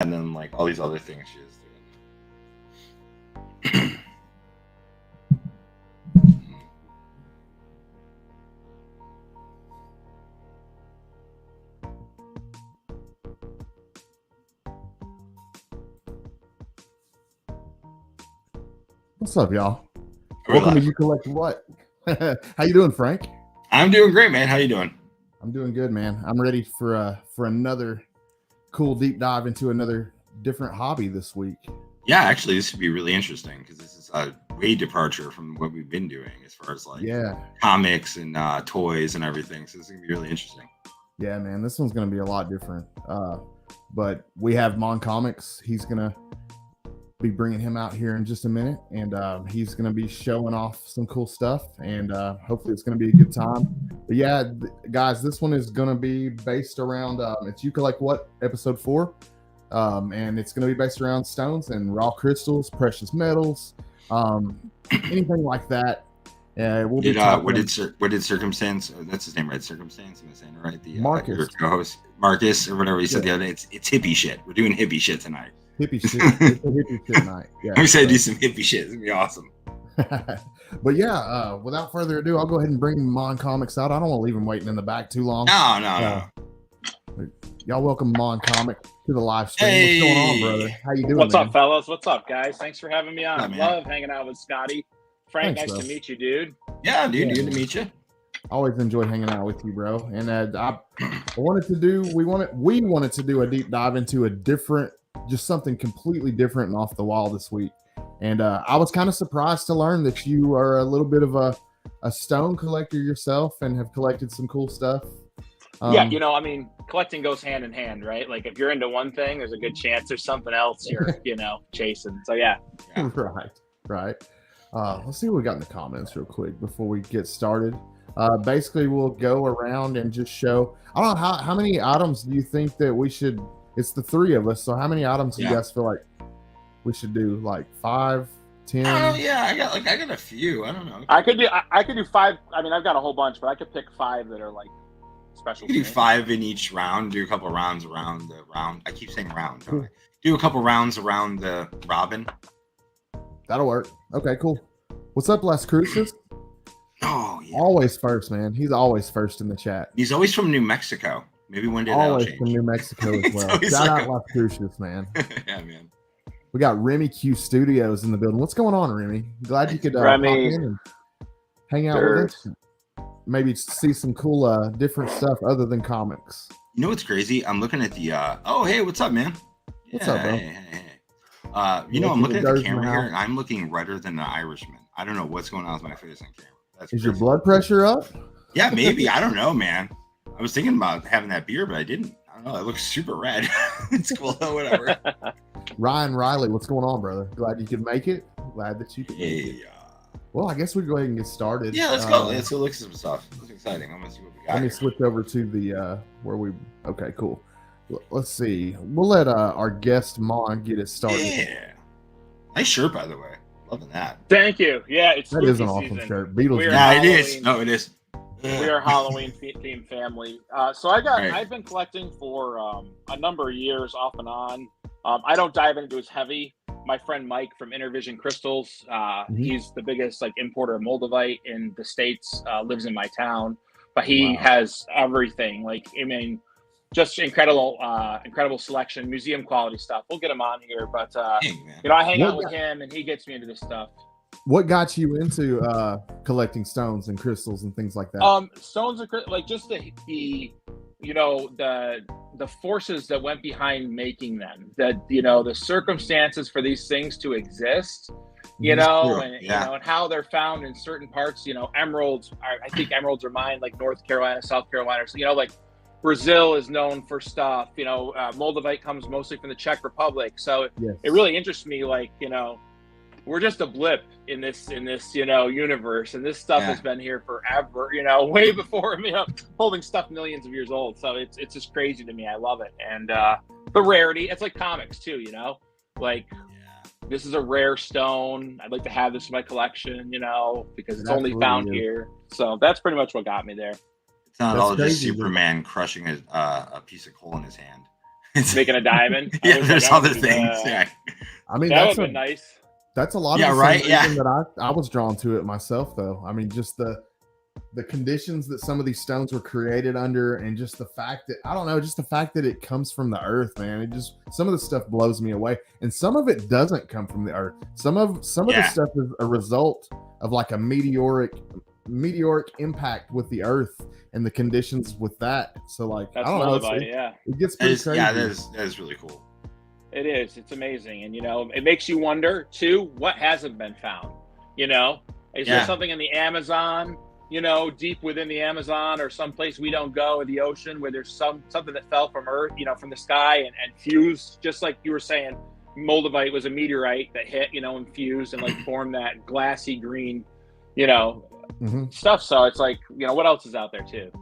and then like all these other things she was doing. What's up, y'all? We're Welcome to live. You Collect What? How you doing, Frank? I'm doing great, man. How you doing? I'm doing good, man. I'm ready for another cool deep dive into another different hobby this week. Yeah, actually, this would be really interesting because this is a way departure from what we've been doing as far as like comics and toys and everything. So this is gonna be really interesting. Yeah, man, this one's gonna be a lot different. But we have Mon Comics. He's gonna be bringing him out here in just a minute, and he's gonna be showing off some cool stuff, and hopefully it's gonna be a good time. But yeah, guys, this one is gonna be based around it's You Collect What, episode 4. And it's going to be based around stones and raw crystals, precious metals, anything like that. What did Circumstance? That's his name, right? Circumstance. Am I saying it right? The Marcus, your co-host Marcus, or whatever he said the other day. It's hippie shit. We're doing hippie shit tonight. Hippie shit. It's a hippie shit night. Yeah. We said do some hippie shit. It's gonna be awesome. But yeah, without further ado, I'll go ahead and bring Mon Comics out. I don't want to leave him waiting in the back too long. No. Y'all welcome Mon Comic to the live stream. What's going on, brother? How you doing? What's up, fellas? What's up, guys? Thanks for having me on. Yeah, Love hanging out with Scotty. Frank, Thanks, nice to meet you, dude. Yeah, dude, good to meet you. Always enjoy hanging out with you, bro. And we wanted to do a deep dive into a different, just something completely different and off the wall this week. And I was kind of surprised to learn that you are a little bit of a stone collector yourself and have collected some cool stuff. Yeah, I mean, collecting goes hand in hand, right? Like if you're into one thing, there's a good chance there's something else you're, chasing. So yeah. Right. Let's see what we got in the comments real quick before we get started. Basically, we'll go around and just show. I don't know how many items do you think that we should. It's the three of us, so how many items do you guys feel like we should do? Like 5, 10? Oh yeah, I got a few. I don't know. I could do 5. I mean, I've got a whole bunch, but I could pick 5 that are like special. You can do 5 in each round. Do a couple rounds around the round. I keep saying round. Don't I? Do a couple rounds around the Robin. That'll work. Okay, cool. What's up, Las Cruces? Oh yeah. Always first, man. He's always first in the chat. He's always from New Mexico. Maybe one day always that'll change. From New Mexico as well. Shout out Las Cruces, man. Yeah, man. We got Remy Q Studios in the building. What's going on, Remy? Glad you could pop in and hang out with us. Maybe see some cool different stuff other than comics. You know what's crazy? I'm looking at the oh hey, what's up, man? What's up, bro? Hey. I'm looking at the camera here and I'm looking redder than the Irishman. I don't know what's going on with my face on camera. Is your blood pressure up? Yeah, maybe. I don't know, man. I was thinking about having that beer, but I didn't. I don't know. It looks super red. It's cool though, whatever. Ryan Riley, what's going on, brother? Glad you could make it. Glad that you could make it. Well, I guess we go ahead and get started. Yeah, let's go. Let's go look at some stuff. It's exciting. I'm gonna see what we got. Let me switch over to the okay, cool. Let's see. We'll let our guest Mon get it started. Yeah. Nice shirt, by the way. Loving that. Thank you. Yeah, that is an awesome shirt. Beatles. Yeah, it is. No, it is. We are a Halloween themed family. So I've been collecting for a number of years off and on. I don't dive into as heavy. My friend Mike from Intervision Crystals, he's the biggest importer of Moldavite in the States, lives in my town, but he has everything. Just incredible selection, museum quality stuff. We'll get him on here, but I hang out with him and he gets me into this stuff. What got you into collecting stones and crystals and things like that? Stones and just the forces that went behind making them. That the circumstances for these things to exist. And how they're found in certain parts. Emeralds. I think emeralds are mined like North Carolina, South Carolina. So Brazil is known for stuff. Moldavite comes mostly from the Czech Republic. So it really interests me. We're just a blip in this universe, and this stuff has been here forever. Way before holding stuff millions of years old. So it's just crazy to me. I love it, and the rarity. It's like comics too. This is a rare stone. I'd like to have this in my collection. Because it's only found here. So that's pretty much what got me there. It's not all just Superman crushing a piece of coal in his hand. making a diamond. Yeah, there's other things. Yeah. I mean, that would be nice. That's a lot of the same reason that I was drawn to it myself, though. I mean, just the conditions that some of these stones were created under, and just the fact that, I don't know, just the fact that it comes from the earth, man. It just, some of the stuff blows me away, and some of it doesn't come from the earth. Some of the stuff is a result of like a meteoric impact with the earth and the conditions with that. So like, that's I don't know, it gets pretty crazy. Yeah, that is really cool. It is. It's amazing. And, it makes you wonder, too, what hasn't been found? Is there something in the Amazon, deep within the Amazon, or someplace we don't go, or the ocean, where there's something that fell from Earth, from the sky and fused, just like you were saying, moldavite was a meteorite that hit, and fused and like formed that glassy green, stuff. So it's like, what else is out there, too?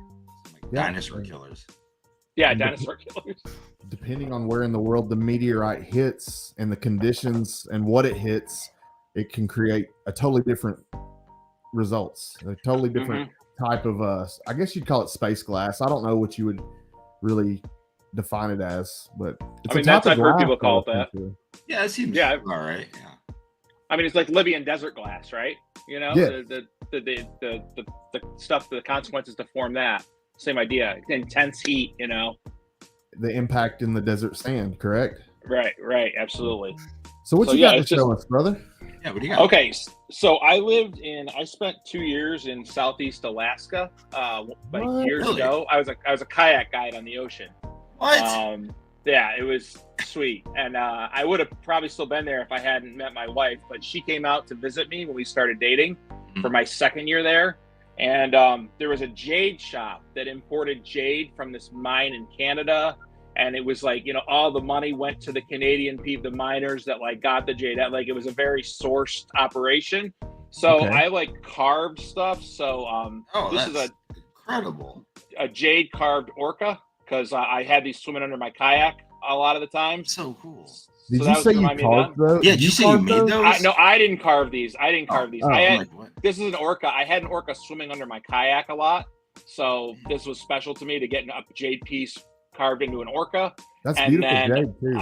Dinosaur killers. Yeah, dinosaur killers. Depending on where in the world the meteorite hits and the conditions and what it hits, it can create a totally different results, a totally different type of I guess you'd call it space glass. I don't know what you would really define it as, but it's that's I've heard people call it that. Yeah, it seems all right. Yeah. I mean, it's like Libyan desert glass, right? The stuff, the consequences to form that. Same idea. Intense heat, the impact in the desert sand, correct? Right, absolutely. So what you got to show us, brother? Yeah, what do you got? Okay, so I spent 2 years in Southeast Alaska, years ago. I was a kayak guide on the ocean. What? Yeah, it was sweet, and I would have probably still been there if I hadn't met my wife. But she came out to visit me when we started dating for my second year there. And there was a jade shop that imported jade from this mine in Canada. And it was like, all the money went to the Canadian people, the miners that like got the jade. Like, it was a very sourced operation. So I like carved stuff. So this is incredible. A jade carved orca, because I had these swimming under my kayak a lot of the time. So cool. Did you say you carved those? Yeah, did you say you made those? No, I didn't carve these. This is an orca. I had an orca swimming under my kayak a lot. So this was special to me to get a jade piece carved into an orca. That's beautiful jade too.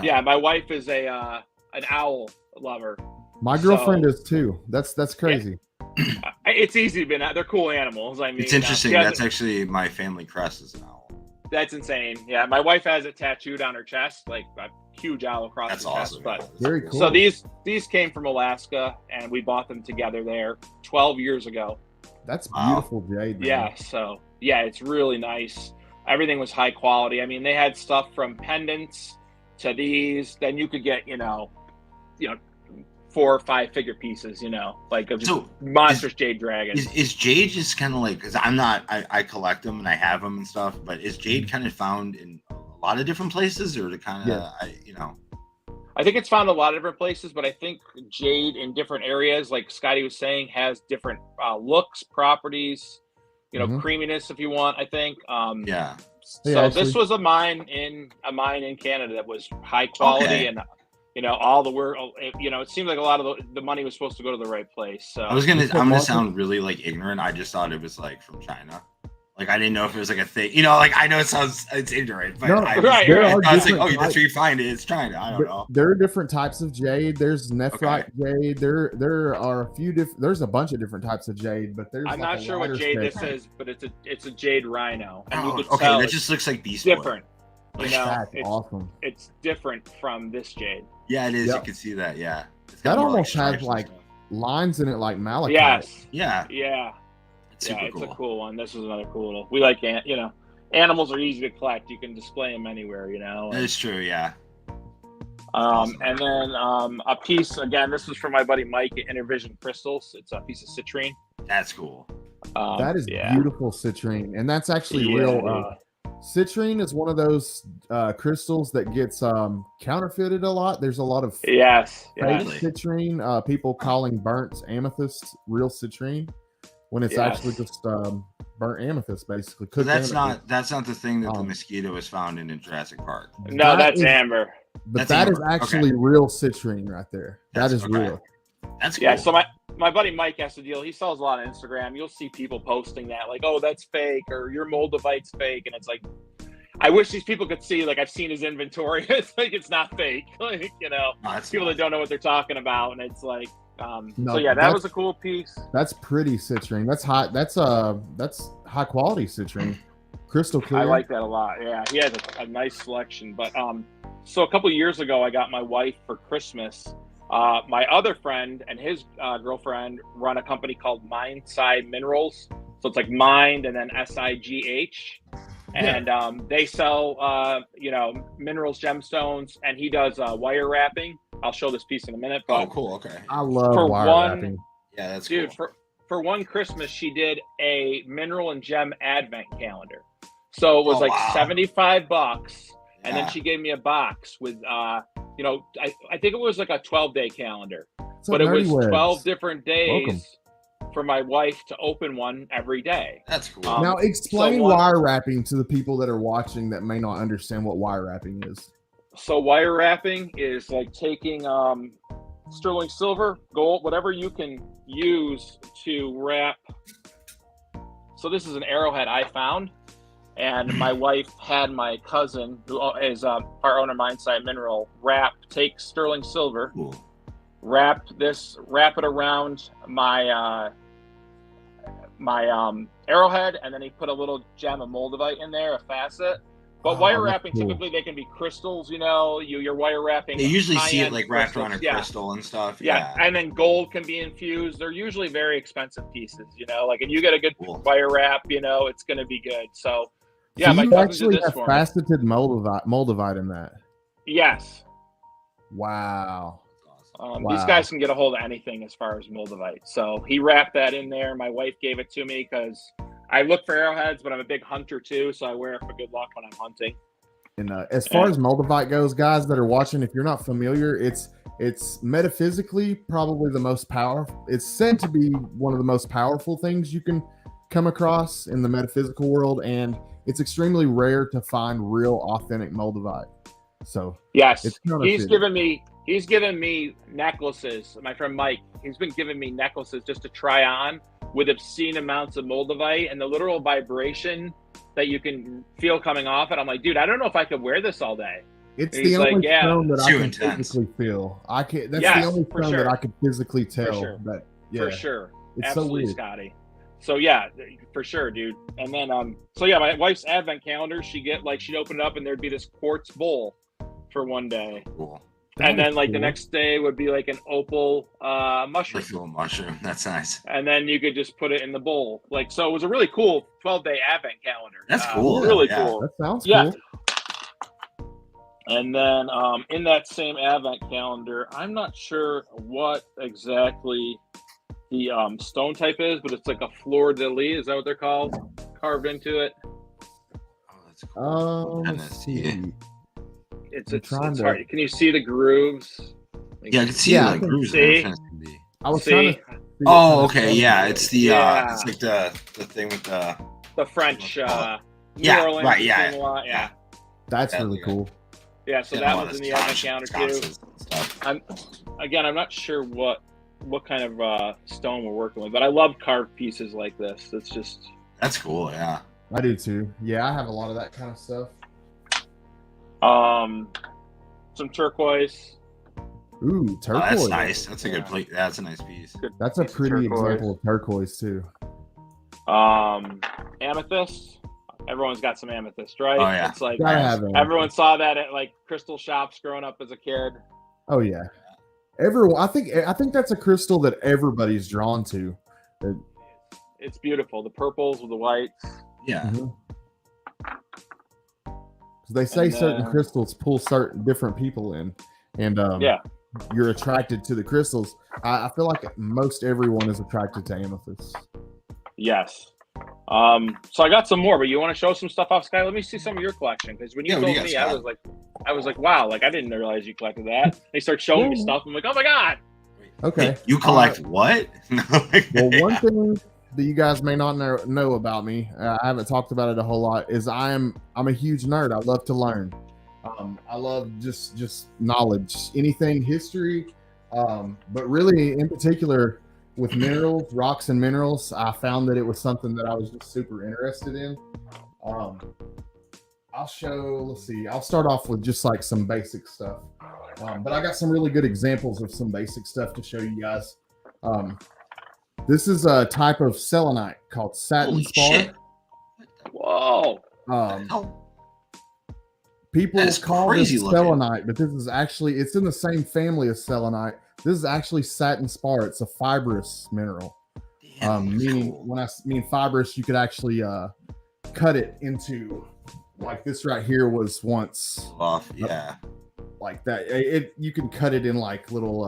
Yeah, my wife is an owl lover. My girlfriend is too. That's crazy. Yeah. It's easy, but they're cool animals. I mean, it's interesting. That's actually my family crest is an owl. That's insane. Yeah, my wife has it tattooed on her chest, like a huge owl across That's the awesome. chest. But very cool. So these came from Alaska, and we bought them together there 12 years ago. That's beautiful jade, man. Yeah, so it's really nice. Everything was high quality. I mean, they had stuff from pendants to these. Then you could get, 4 or 5 figure pieces, like of monstrous jade dragons. Is jade just kind of like, because I collect them and I have them and stuff, but is jade kind of found in a lot of different places, or to kind of, I think it's found in a lot of different places, but I think jade in different areas, like Scotty was saying, has different looks, properties, creaminess if you want, I think. So this was a mine in Canada that was high quality and all the work, it seemed like a lot of the money was supposed to go to the right place. So I'm gonna sound really like ignorant. I just thought it was like from China. Like, I didn't know if it was like a thing, like, I know it's ignorant, but I was like, oh, that's where you find it. It's China. I don't know. There are different types of jade. There's nephrite jade. There are a few different. There's a bunch of different types of jade, but there's. I'm not sure what jade this is, but it's a jade rhino. And you could tell that just looks like beast different. That's awesome. It's different from this jade. Yeah, it is. Yep. You can see that. Yeah, that almost has like lines in it, like malachite. Yes. Yeah. Yeah. It's cool. a cool one. This was another cool little. We like animals are easy to collect. You can display them anywhere. That is true. Yeah. And then a piece again. This was from my buddy Mike at Intervision Crystals. It's a piece of citrine. That's cool. That is beautiful citrine, and that's actually real. Citrine is one of those crystals that gets counterfeited a lot. There's a lot of fake citrine. People calling burnt amethyst real citrine, when it's actually just burnt amethyst, basically. That's not the thing that the mosquito was found in Jurassic Park. No, that's amber. But that is actually real citrine right there. That is real. That's cool. Yeah. So my buddy Mike has to deal. He sells a lot on Instagram. You'll see people posting that, like, "Oh, that's fake," or "Your moldavite's fake," and it's like, I wish these people could see, like, I've seen his inventory. It's like, it's not fake. Like, you know, people that don't know what they're talking about. And it's like, so yeah, that was a cool piece. That's pretty citrine. That's hot. That's high quality citrine. Crystal clear. I like that a lot. Yeah, he has a nice selection. But so a couple of years ago, I got my wife for Christmas. My other friend and his girlfriend run a company called Mindside Minerals. So it's like Mind and then SIGH. And they sell, you know, minerals, gemstones, and he does wire wrapping. I'll show this piece in a minute. But cool. Okay. I love wire wrapping. Yeah, that's dude. Cool. For one Christmas, she did a mineral and gem advent calendar. So it was $75, and then she gave me a box with, you know, I think it was like a 12-day calendar, but it was 12 different days for my wife to open one every day. That's cool. Now explain wire wrapping to the people that are watching that may not understand what wire wrapping is. So wire wrapping is like taking sterling silver, gold, whatever you can use to wrap. So this is an arrowhead I found, and my wife had my cousin, who is part owner Mindside Mineral, take sterling silver, wrap it around my my arrowhead, and then he put a little gem of moldavite in there, a facet. But wire wrapping, typically they can be crystals, you know, you're wire wrapping. You usually see it like wrapped on a crystal and stuff. Yeah. And then gold can be infused. They're usually very expensive pieces, you know, like, and you get a good wire wrap, you know, it's going to be good. So yeah, so you actually have faceted moldavite in that. Yes. Wow. These guys can get a hold of anything as far as moldavite. So he wrapped that in there. My wife gave it to me because I look for arrowheads, but I'm a big hunter too, so I wear it for good luck when I'm hunting. And as far as moldavite goes, guys that are watching, if you're not familiar, it's metaphysically probably the most powerful. It's said to be one of the most powerful things you can come across in the metaphysical world, and it's extremely rare to find real, authentic moldavite. So yes, he's given me necklaces. My friend Mike, he's been giving me necklaces just to try on, with obscene amounts of moldavite and the literal vibration that you can feel coming off it. I'm like, dude, I don't know if I could wear this all day. It's the only stone that I can physically feel. That's the only stone that I can physically tell. For sure. It's absolutely so weird, Scotty. So yeah, for sure, dude. And then so yeah, my wife's advent calendar, she'd open it up and there'd be this quartz bowl for one day. Cool. And then the next day would be like an opal mushroom. Like a mushroom. That's nice. And then you could just put it in the bowl. So it was a really cool 12-day advent calendar. That's cool. Really cool. That sounds cool. And then in that same advent calendar, I'm not sure what exactly the stone type is, but it's like a fleur de lis. Is that what they're called? Carved into it. Oh, that's cool. Let's see. It's hard. Can you see the grooves? Yeah, I can see the grooves. See? I was trying to see. Oh, okay. Yeah, it's the it's like the thing with the French New Orleans. Right. Yeah. That's really cool. Yeah, so that was in the advent calendar too. I'm not sure what kind of stone we're working with, but I love carved pieces like this. That's cool. Yeah, I do too. Yeah, I have a lot of that kind of stuff. Some turquoise. Ooh, turquoise. Oh, that's nice. That's a good plate. That's a nice piece. That's a pretty example of turquoise too. Amethyst. Everyone's got some amethyst, right? Oh yeah. It's like everyone saw that at like crystal shops growing up as a kid. Oh yeah. Everyone. I think that's a crystal that everybody's drawn to. It's beautiful. The purples with the whites. Yeah. Mm-hmm. They say certain crystals pull certain different people in, and you're attracted to the crystals. I feel like most everyone is attracted to amethyst. Yes. So I got some more, but you want to show some stuff off, Sky? Let me see some of your collection, because when you told me, I was like, wow, like I didn't realize you collected that. They start showing me stuff. I'm like, oh my god. Okay. You collect what? Well, one thing that you guys may not know about me, I haven't talked about it a whole lot, is I'm a huge nerd. I love to learn. I love just knowledge, anything history, but really in particular with minerals, rocks and minerals. I found that it was something that I was just super interested in. I'll show. Let's see. I'll start off with just like some basic stuff, but I got some really good examples of some basic stuff to show you guys. This is a type of selenite called satin spar. Shit. Whoa. People call this selenite, but this is actually, it's in the same family as selenite. This is actually satin spar. It's a fibrous mineral. Meaning, when I mean fibrous, you could actually cut it into, like this right here was once off, yeah, like that. You can cut it in like little.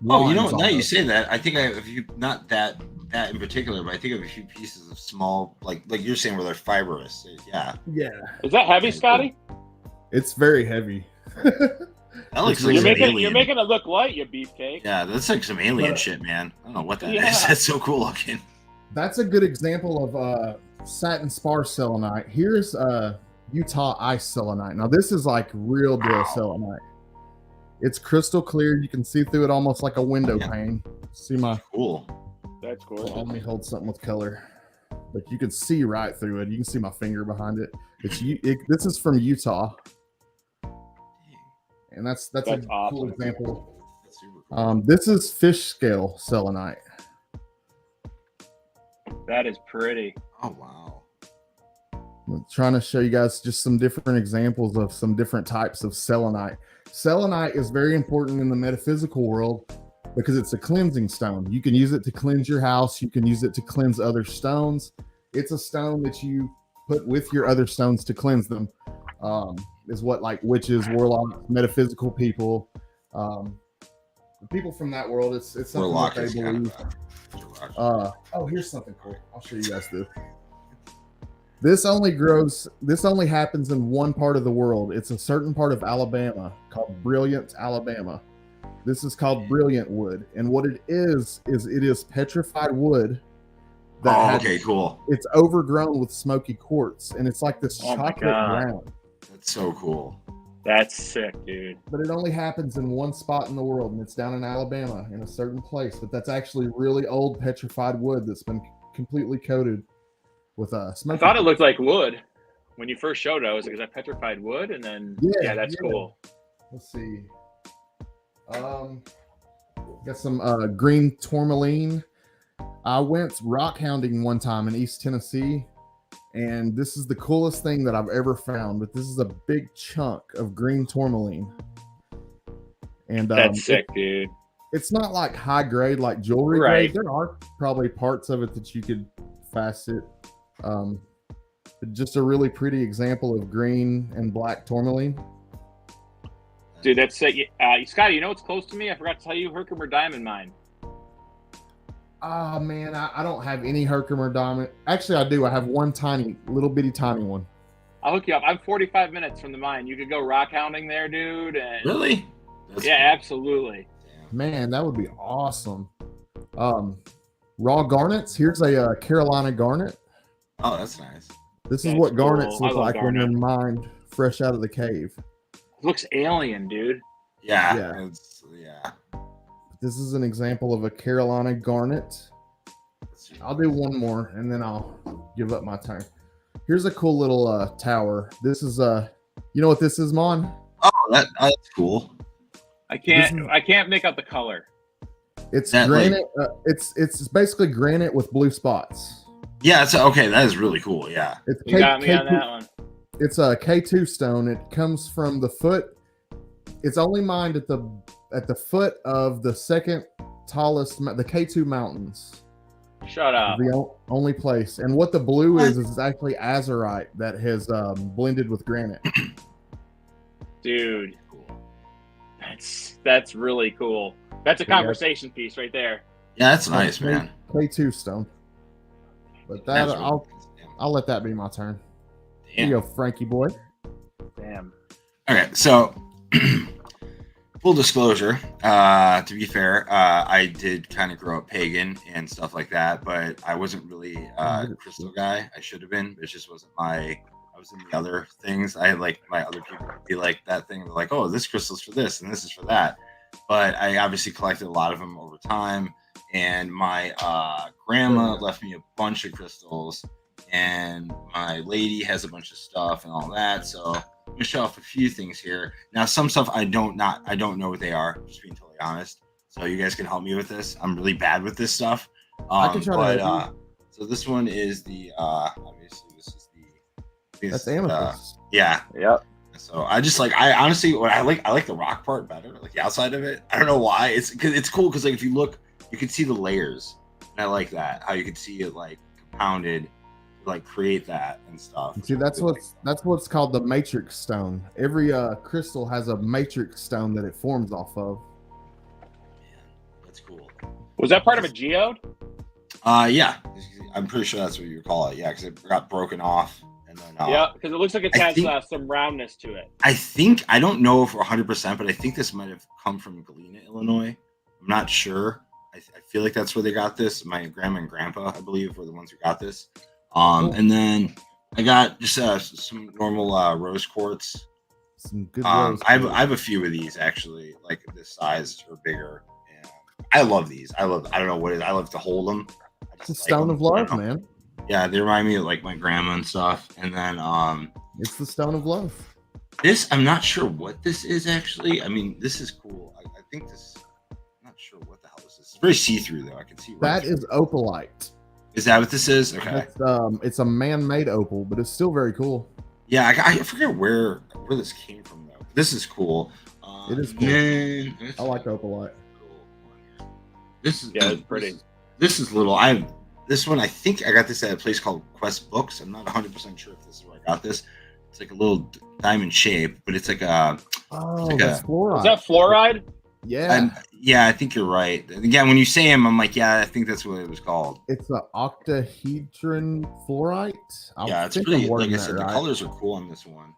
Oh, you know what? Now you say that, I think I have a few, not that in particular, but I think of a few pieces of small, like you're saying, where they're fibrous. Yeah. Yeah. Is that heavy, Scotty? It's very heavy. That looks like you're making it look light, you beefcake. Yeah, that's like some alien shit, man. I don't know what that is. That's so cool looking. That's a good example of satin spar selenite. Here's Utah ice selenite. Now this is like real deal selenite. It's crystal clear. You can see through it almost like a window pane. See my cool. That's cool. Let me hold something with color, but you can see right through it. You can see my finger behind it. This is from Utah, and that's a awesome. Cool example. That's super cool. This is fish scale selenite. That is pretty. Oh wow. I'm trying to show you guys just some different examples of some different types of selenite. Selenite is very important in the metaphysical world because it's a cleansing stone. You can use it to cleanse your house. You can use it to cleanse other stones. It's a stone that you put with your other stones to cleanse them. Is what like witches, warlocks, metaphysical people, the people from that world. It's something that they believe. Oh, here's something cool. I'll show you guys this. This only happens in one part of the world. It's a certain part of Alabama called Brilliant, Alabama. This is called brilliant wood. And what it is it is petrified wood. Cool. It's overgrown with smoky quartz. And it's like this chocolate brown. That's so cool. That's sick, dude. But it only happens in one spot in the world, and it's down in Alabama in a certain place. But that's actually really old petrified wood that's been completely coated with smoke. I thought it looked like wood when you first showed it. I was like, "Is that petrified wood?" And then that's cool. Let's see. Got some green tourmaline. I went rock hounding one time in East Tennessee. And this is the coolest thing that I've ever found, but this is a big chunk of green tourmaline. And that's sick, dude. It's not like high grade, like jewelry grade. There are probably parts of it that you could facet. But just a really pretty example of green and black tourmaline. Dude, that's sick. Scotty, you know what's close to me? I forgot to tell you, Herkimer diamond mine. Oh man, I don't have any Herkimer diamond. Actually, I do. I have one tiny, little bitty tiny one. I'll hook you up. I'm 45 minutes from the mine. You could go rock hounding there, dude. And really? That's cool. Absolutely. Man, that would be awesome. Raw garnets. Here's a Carolina garnet. Oh, that's nice. This is what garnets look like when they're mined fresh out of the cave. It looks alien, dude. Yeah. This is an example of a Carolina garnet. I'll do one more and then I'll give up my turn. Here's a cool little tower. This is you know what this is, Mon? Oh, that's cool. I can't make out the color. It's granite. It's basically granite with blue spots. Yeah, it's okay. That is really cool. Yeah, you got me on that one. It's a K2 stone. It comes from the foot. It's only mined at the foot of the second tallest, the K2 mountains. Shut up. The only place. And what the blue is actually azurite that has blended with granite. Dude, that's really cool. That's a conversation piece right there. Yeah, that's nice, man. K2 stone. But that I'll let that be my turn. Damn. Here you go, Frankie boy. Damn. Okay, so full disclosure, to be fair, I did kind of grow up pagan and stuff like that, but I wasn't really a crystal guy. I should have been. It just wasn't I was in the other things. I had like my other people would be like that thing. They're like, oh, this crystal's for this and this is for that. But I obviously collected a lot of them over time. And my grandma left me a bunch of crystals. and my lady has a bunch of stuff and all that. So I'm gonna show off a few things here. Now, some stuff I don't know what they are. Just being totally honest. So you guys can help me with this. I'm really bad with this stuff. I can try to help you. So this one is the obviously this is the That's amethyst. Yeah. Yep. So I just like, I honestly, what I like the rock part better, like the outside of it. I don't know why. It's cool because like if you look, you can see the layers, and I like that, how you can see it like compounded, like create that and stuff. See, that's what's called the matrix stone. Every crystal has a matrix stone that it forms off of. Man, that's cool. Was that part of a geode? Yeah, I'm pretty sure that's what you call it. Yeah, because it got broken off. And then, yeah, because it looks like it has some roundness to it. I don't know for 100%, but I think this might have come from Galena, Illinois. I'm not sure. I feel like that's where they got this. My grandma and grandpa, I believe, were the ones who got this. Cool. And then I got just some normal rose quartz. Some good rose I have a few of these actually, like this size or bigger. And I love these. I don't know what it is. I love to hold them. It's a stone of love, man. Yeah, they remind me of like my grandma and stuff. And then it's the stone of love. This, I'm not sure what this is actually. I mean, this is cool. I think this, I'm not sure what the hell this is. It's very see-through though. I can see that is opalite. Is that what this is? Okay. It's a man-made opal, but it's still very cool. Yeah, I forget where this came from though. This is cool. It is cool. I like opalite. Cool. This is it's pretty. This is little. This one, I think I got this at a place called Quest Books. I'm not 100% sure if this is where I got this. It's like a little diamond shape, but it's like a. That's fluoride. Is that fluoride? Yeah. Yeah, I think you're right. Again, when you say him, I'm like, yeah, I think that's what it was called. It's an octahedron fluorite. Yeah, it's pretty. Like I said, the colors are cool on this one.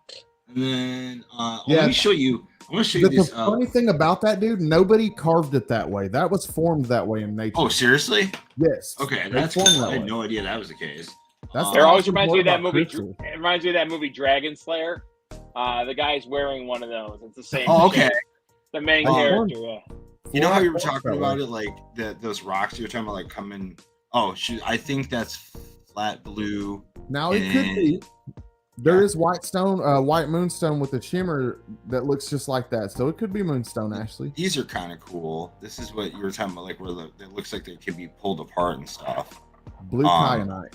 And then let me show you. I want to show you this. The funny thing about that, dude, nobody carved it that way. That was formed that way in nature. Oh, seriously? Yes. Okay, that's cool. I had no idea that was the case. It always reminds me of that movie. It reminds me of that movie Dragon Slayer. The guy's wearing one of those. It's the same. Oh, okay. The main character. Yeah. You know how you were talking about it, like those rocks you were talking about, like coming. Oh, shoot! I think that's flat blue. Now it could be. There is white moonstone with a shimmer that looks just like that. So it could be moonstone, actually. These are kind of cool. This is what you were talking about, like where it looks like they could be pulled apart and stuff. Blue kyanite.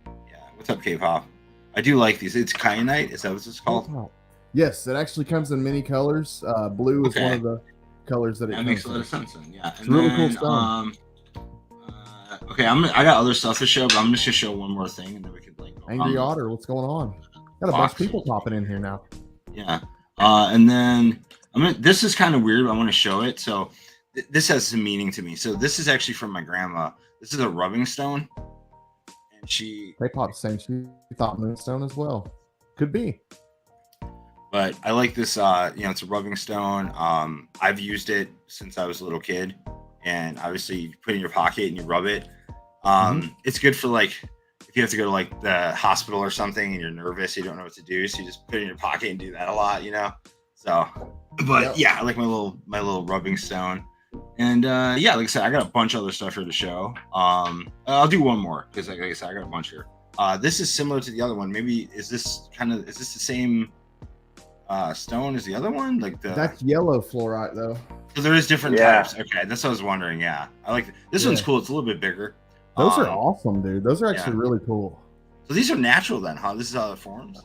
Yeah. What's up, K-pop? I do like these. It's kyanite. Is that what it's called? Yes, it actually comes in many colors. Blue is one of the colors that it makes a lot of sense. Then. Yeah. It's really cool stone. Okay, I got other stuff to show, but I'm just gonna show one more thing, and then we can like. Angry Otter, what's going on? Got a bunch of people popping in here now. Yeah, and then this is kind of weird, but I want to show it. So this has some meaning to me. So this is actually from my grandma. This is a rubbing stone, and they popped saying she thought moonstone as well. Could be. But I like this. It's a rubbing stone. I've used it since I was a little kid, and obviously you put it in your pocket and you rub it. It's good for like if you have to go to like the hospital or something and you're nervous, you don't know what to do, so you just put it in your pocket and do that a lot, you know. So, but yeah, I like my little rubbing stone, and like I said, I got a bunch of other stuff here to show. I'll do one more because like I said, I got a bunch here. This is similar to the other one. Maybe is this the same stone as the other one? Like that's yellow fluorite though. So there is different types. Okay, that's what I was wondering. Yeah, I like this one's cool. It's a little bit bigger. Those are awesome, dude. Those are actually really cool. So these are natural then, huh? This is how it forms?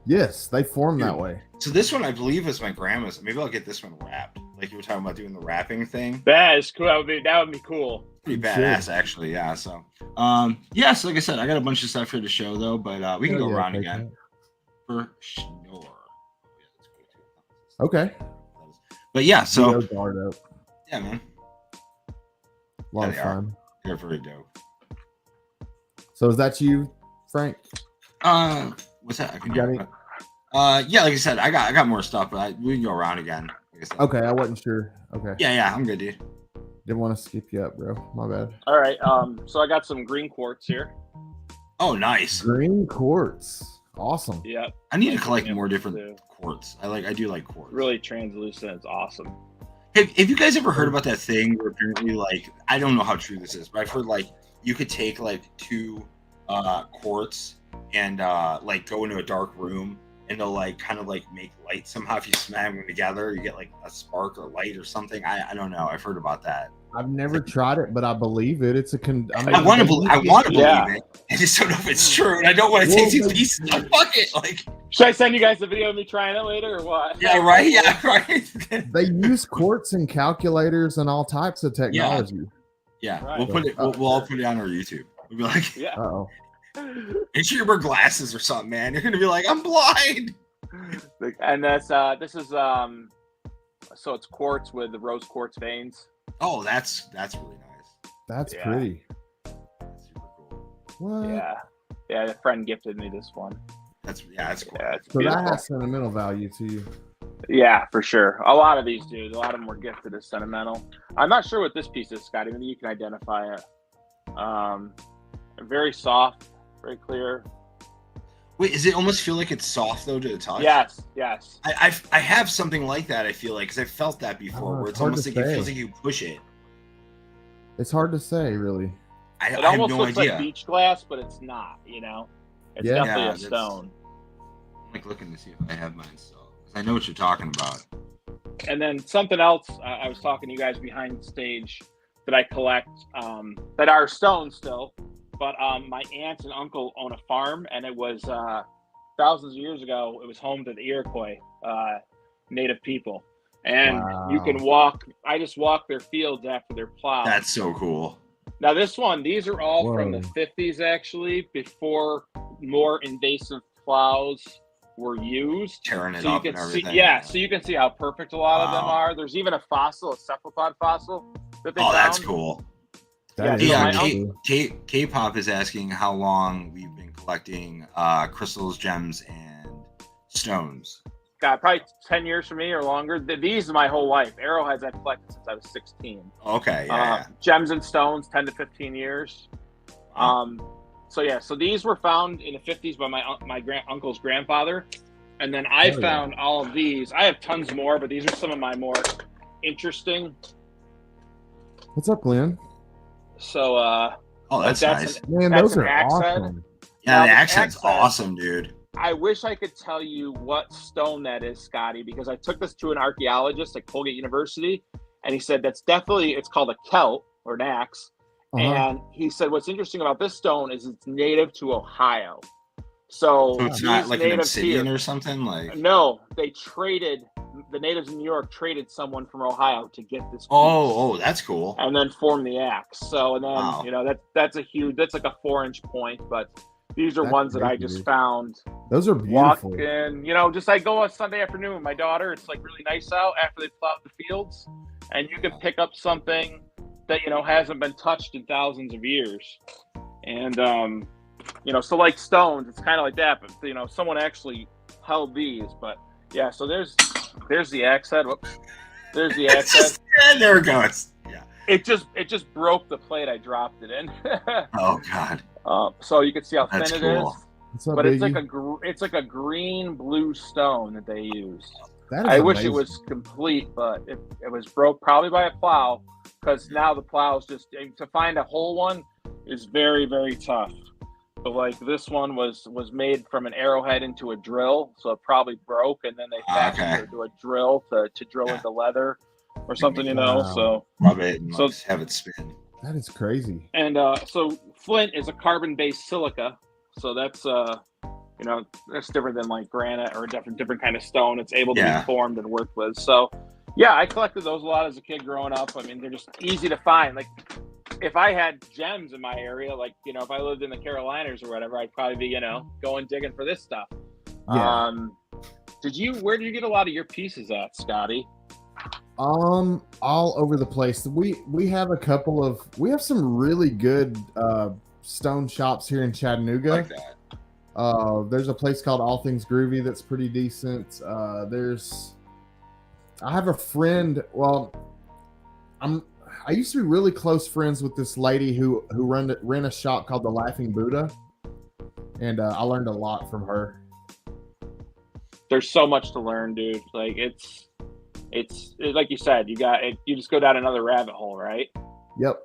Yes, they form that way. So this one I believe is my grandma's. Maybe I'll get this one wrapped. Like you were talking about doing the wrapping thing. That is cool. That would be cool. Pretty badass actually, yeah. So so like I said, I got a bunch of stuff here to show though, but we can go around again. For sure. Okay. But yeah, so yeah, man. A lot of fun. They're very dope. So is that you, Frank? What's that? Yeah, like I said, I got more stuff, but we can go around again. Like okay, I wasn't sure. Okay. Yeah, I'm good, dude. Didn't want to skip you up, bro. My bad. All right. So I got some green quartz here. Oh, nice. Green quartz. Awesome. Yeah. I need to collect more different quartz. I do like quartz. Really translucent. It's awesome. Have you guys ever heard about that thing where apparently, like, I don't know how true this is, but I've heard like you could take like two quartz and like go into a dark room and they'll like kind of like make light somehow. If you smash them together, you get like a spark or light or something. I don't know. I've heard about that. I've never tried it, but I believe it. It's a I want to believe it. I just don't know if it's true, and I don't want to take these pieces. Fuck it. Like, should I send you guys a video of me trying it later, or what? Yeah, right. Yeah, right. They use quartz and calculators and all types of technology. Yeah, right. We'll put it. We'll all put it on our YouTube. We'll be like, yeah. Uh-oh. Make sure you wear glasses or something, man. You're gonna be like, I'm blind. And this is so it's quartz with the rose quartz veins. Oh, that's really nice. That's pretty. That's super cool. What? Yeah. A friend gifted me this one. That's cool. Yeah, it's so beautiful. that has sentimental value to you. Yeah, for sure. A lot of these do. A lot of them were gifted as sentimental. I'm not sure what this piece is, Scotty. Maybe you can identify it. Very soft, very clear. Wait, does it almost feel like it's soft though to the touch? Yes. I have something like that. I feel like because I felt that before, where it's almost like it feels like you push it. It's hard to say, really. It almost looks like beach glass, but it's not. You know, it's definitely a stone. I'm like looking to see if I have mine still, because I know what you're talking about. And then something else I was talking to you guys behind stage that I collect that are stones still. But my aunt and uncle own a farm, and it was thousands of years ago. It was home to the Iroquois native people, and you can walk. I just walk their fields after they're plowed. That's so cool. Now these are all from the 50s, actually, before more invasive plows were used. Tearing it up and everything. So you can see how perfect a lot of them are. There's even a fossil, a cephalopod fossil that they found. That's cool. K-pop is asking how long we've been collecting crystals, gems, and stones. God, probably 10 years for me or longer. These are my whole life. Arrowheads I've collected since I was 16. Okay, Gems and stones, 10 to 15 years. So these were found in the 50s by my uncle's grandfather. And then I found all of these. I have tons more, but these are some of my more interesting. What's up, Glenn? So, that's nice. Man, those are awesome. Yeah, the accent's awesome, dude. I wish I could tell you what stone that is, Scotty, because I took this to an archaeologist at Colgate University, and he said it's called a celt or an axe. And he said what's interesting about this stone is it's native to Ohio. So it's not like an obsidian or something? No, they traded. The natives in New York traded someone from Ohio to get this piece. Oh, that's cool. And then form the axe. So, and then, that's like a 4-inch point, but these are ones that I just found. Those are beautiful. And, just I go on Sunday afternoon with my daughter. It's like really nice out after they plowed the fields, and you can pick up something that, hasn't been touched in thousands of years. And, so like stones, it's kind of like that, but, someone actually held these, but yeah, so there's the axe head. Whoops. There's the axe head. And there it goes. Yeah. It just broke the plate I dropped it in. Oh God. So you can see how thin it is. Up, but Biggie? it's like a green blue stone that they use. I wish it was complete, but it was broke probably by a plow, because now the plows to find a whole one is very, very tough. But like this one was made from an arrowhead into a drill, so it probably broke, and then they fastened it into a drill to drill into leather or something, So rub it and have it spin. That is crazy. And so flint is a carbon-based silica, so that's that's different than like granite or a different kind of stone. It's able to be formed and worked with. So yeah, I collected those a lot as a kid growing up. I mean, they're just easy to find. Like, if I had gems in my area, like, if I lived in the Carolinas or whatever, I'd probably be, going digging for this stuff. Yeah. Where did you get a lot of your pieces at, Scotty? All over the place. We have some really good stone shops here in Chattanooga. Like that. There's a place called All Things Groovy that's pretty decent. I have a friend. Well, I used to be really close friends with this lady who ran a shop called the Laughing Buddha, and I learned a lot from her. There's so much to learn, dude. Like it's like you said, you just go down another rabbit hole, right? Yep.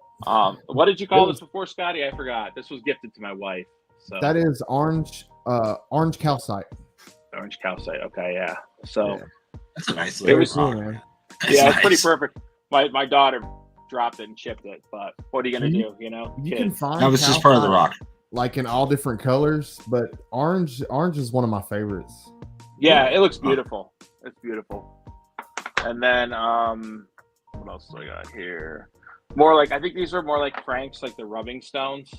What did you call this before, Scotty? I forgot. This was gifted to my wife. So that is orange calcite. Orange calcite. Okay, yeah. So that's a nice it little was rock, cool, man. yeah, Nice. it's pretty perfect. My daughter dropped it and chipped it, but what are you gonna do? You know, You kids. can find No, it's just part of the rock. like in all different colors, but orange is one of my favorites. Yeah, it looks beautiful. It's beautiful. And then what else do I got here? More like I think these are more like Frank's, like the rubbing stones.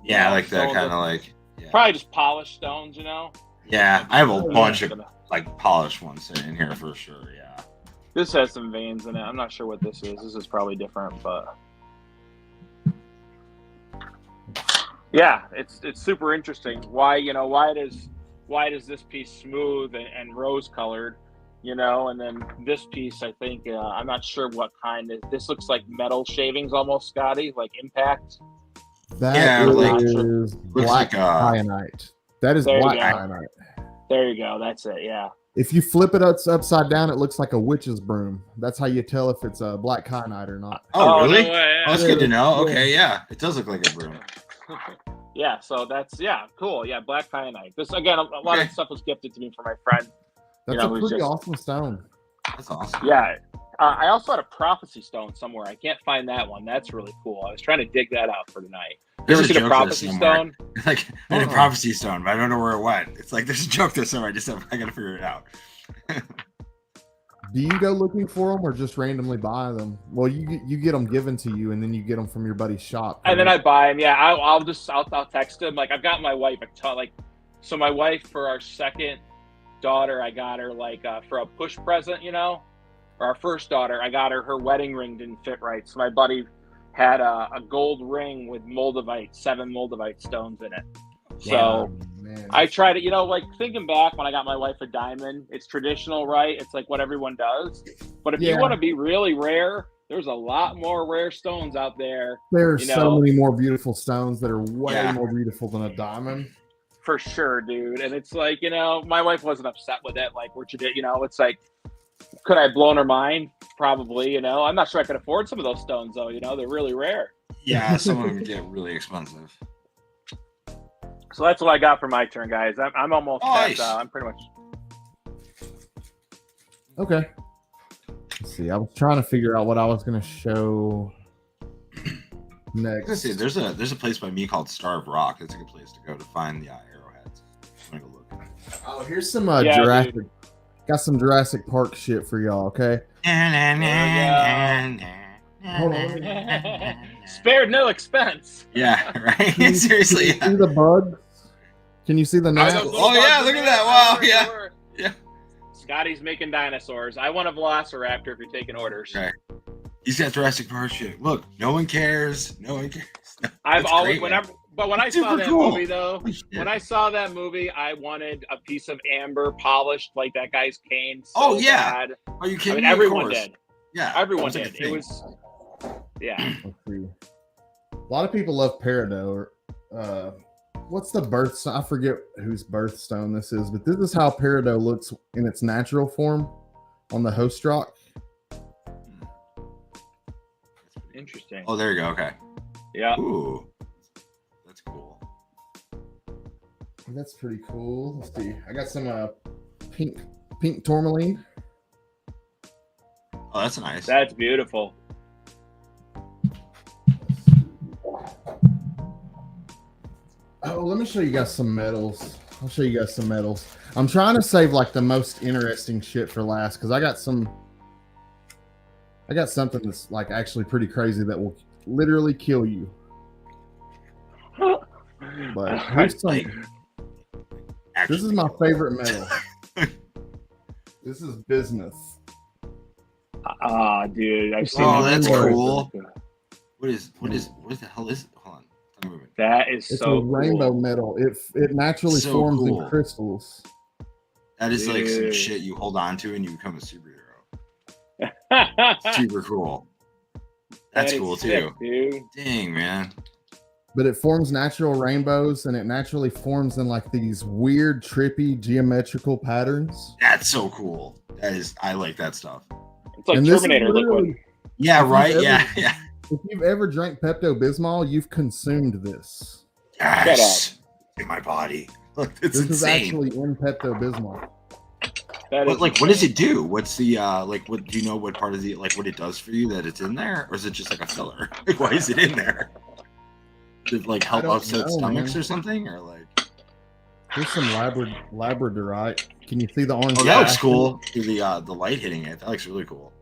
Yeah, like that kind of like. Yeah. Probably just polished stones, you know. Yeah, I have a bunch of Gonna- like polished ones sitting in here for sure. Yeah. This has some veins in it. I'm not sure what this is. This is probably different, but yeah, it's super interesting. Why does this piece smooth and rose colored, you know, and then this piece I think I'm not sure what kind. This looks like metal shavings almost, Scotty, like impact. That like, is black kyanite. That is There you black go. kyanite. There you go. That's it. Yeah. If you flip it upside down, it looks like a witch's broom. That's how you tell if it's a black kyanite or not. Oh, really? No way, Oh, that's good to know. Okay, yeah, it does look like a broom. Yeah, so that's cool. Yeah, black kyanite. This again, a lot of stuff was gifted to me from my friend. That's a pretty awesome stone. That's awesome. Yeah, I also had a prophecy stone somewhere. I can't find that one. That's really cool. I was trying to dig that out for tonight. You ever seen a prophecy stone? Like I had a prophecy stone, but I don't know where it went. It's like there's a joke there somewhere. I gotta figure it out. Do you go looking for them or just randomly buy them? Well, you get them given to you, and then you get them from your buddy's shop. And then I buy them. Yeah, I'll text him. Like I've got my wife a ton. Like, so my wife for our second daughter, I got her like for a push present, you know. Or our first daughter, I got her wedding ring didn't fit right, so my buddy had a gold ring with moldavite, 7 moldavite stones in it. So man. I tried to, you know, like thinking back when I got my wife a diamond, it's traditional, right? It's like what everyone does. But if you want to be really rare, there's a lot more rare stones out there. There's so many more beautiful stones that are way more beautiful than a diamond. For sure, dude. And it's like, you know, my wife wasn't upset with it. Like, you know, it's like, could I have blown her mind? Probably, you know. I'm not sure I could afford some of those stones, though. You know, they're really rare. Yeah, some of them get really expensive. So that's what I got for my turn, guys. I'm almost nice. I'm pretty much. Okay. Let's see. I was trying to figure out what I was going to show next. Let's see. There's a place by me called Starved Rock. It's a good place to go to find the arrowheads. I'm gonna go look. Oh, here's some Jurassic. Dude. Got some Jurassic Park shit for y'all. Okay. Hold on. Spared no expense. Yeah, right. Seriously. Can you see the bugs? Can you see the gnats? Oh yeah, look at that! Wow, yeah. Scotty's making dinosaurs. I want a velociraptor if you're taking orders. Okay. He's got Jurassic Park shit. Look, no one cares. No one cares. I've always, when I saw that movie, though, when I saw that movie, I wanted a piece of amber polished like that guy's cane. So bad. Are you kidding me? Everyone did. Yeah, everyone did. It was, yeah. A lot of people love peridot. What's the birth stone? I forget whose birthstone this is, but this is how peridot looks in its natural form on the host rock. Interesting. Oh, there you go. Okay. Yeah. Ooh, that's cool. That's pretty cool. Let's see. I got some pink tourmaline. Oh, that's nice. That's beautiful. Oh, let me show you guys some metals. I'll show you guys some metals. I'm trying to save like the most interesting shit for last because I got something that's like actually pretty crazy that will literally kill you. But here's some. This is my favorite metal. This is bismuth. Dude, I've seen. Oh, that's cool. What the hell is it? Hold on. That is it's so a rainbow metal. It naturally forms in crystals. That is like some shit you hold on to and you become a superhero. Super cool. That's cool too. Dude. Dang, man. But it forms natural rainbows and it naturally forms in like these weird, trippy geometrical patterns. That's so cool. I like that stuff. It's like Terminator liquid. Yeah, right. Yeah. If you've ever drank Pepto-Bismol, you've consumed this. Yes, in my body. Look, it's This is insane. actually in Pepto-Bismol. But like, what does it do? What's the like? What do you know? What part of the like? What it does for you? That it's in there, or is it just like a filler? Like, why is it in there? Does it like help upset stomachs or something, or like? Here's some labradorite. Can you see the orange? Oh, that looks flash? cool. Through the light hitting it, that looks really cool.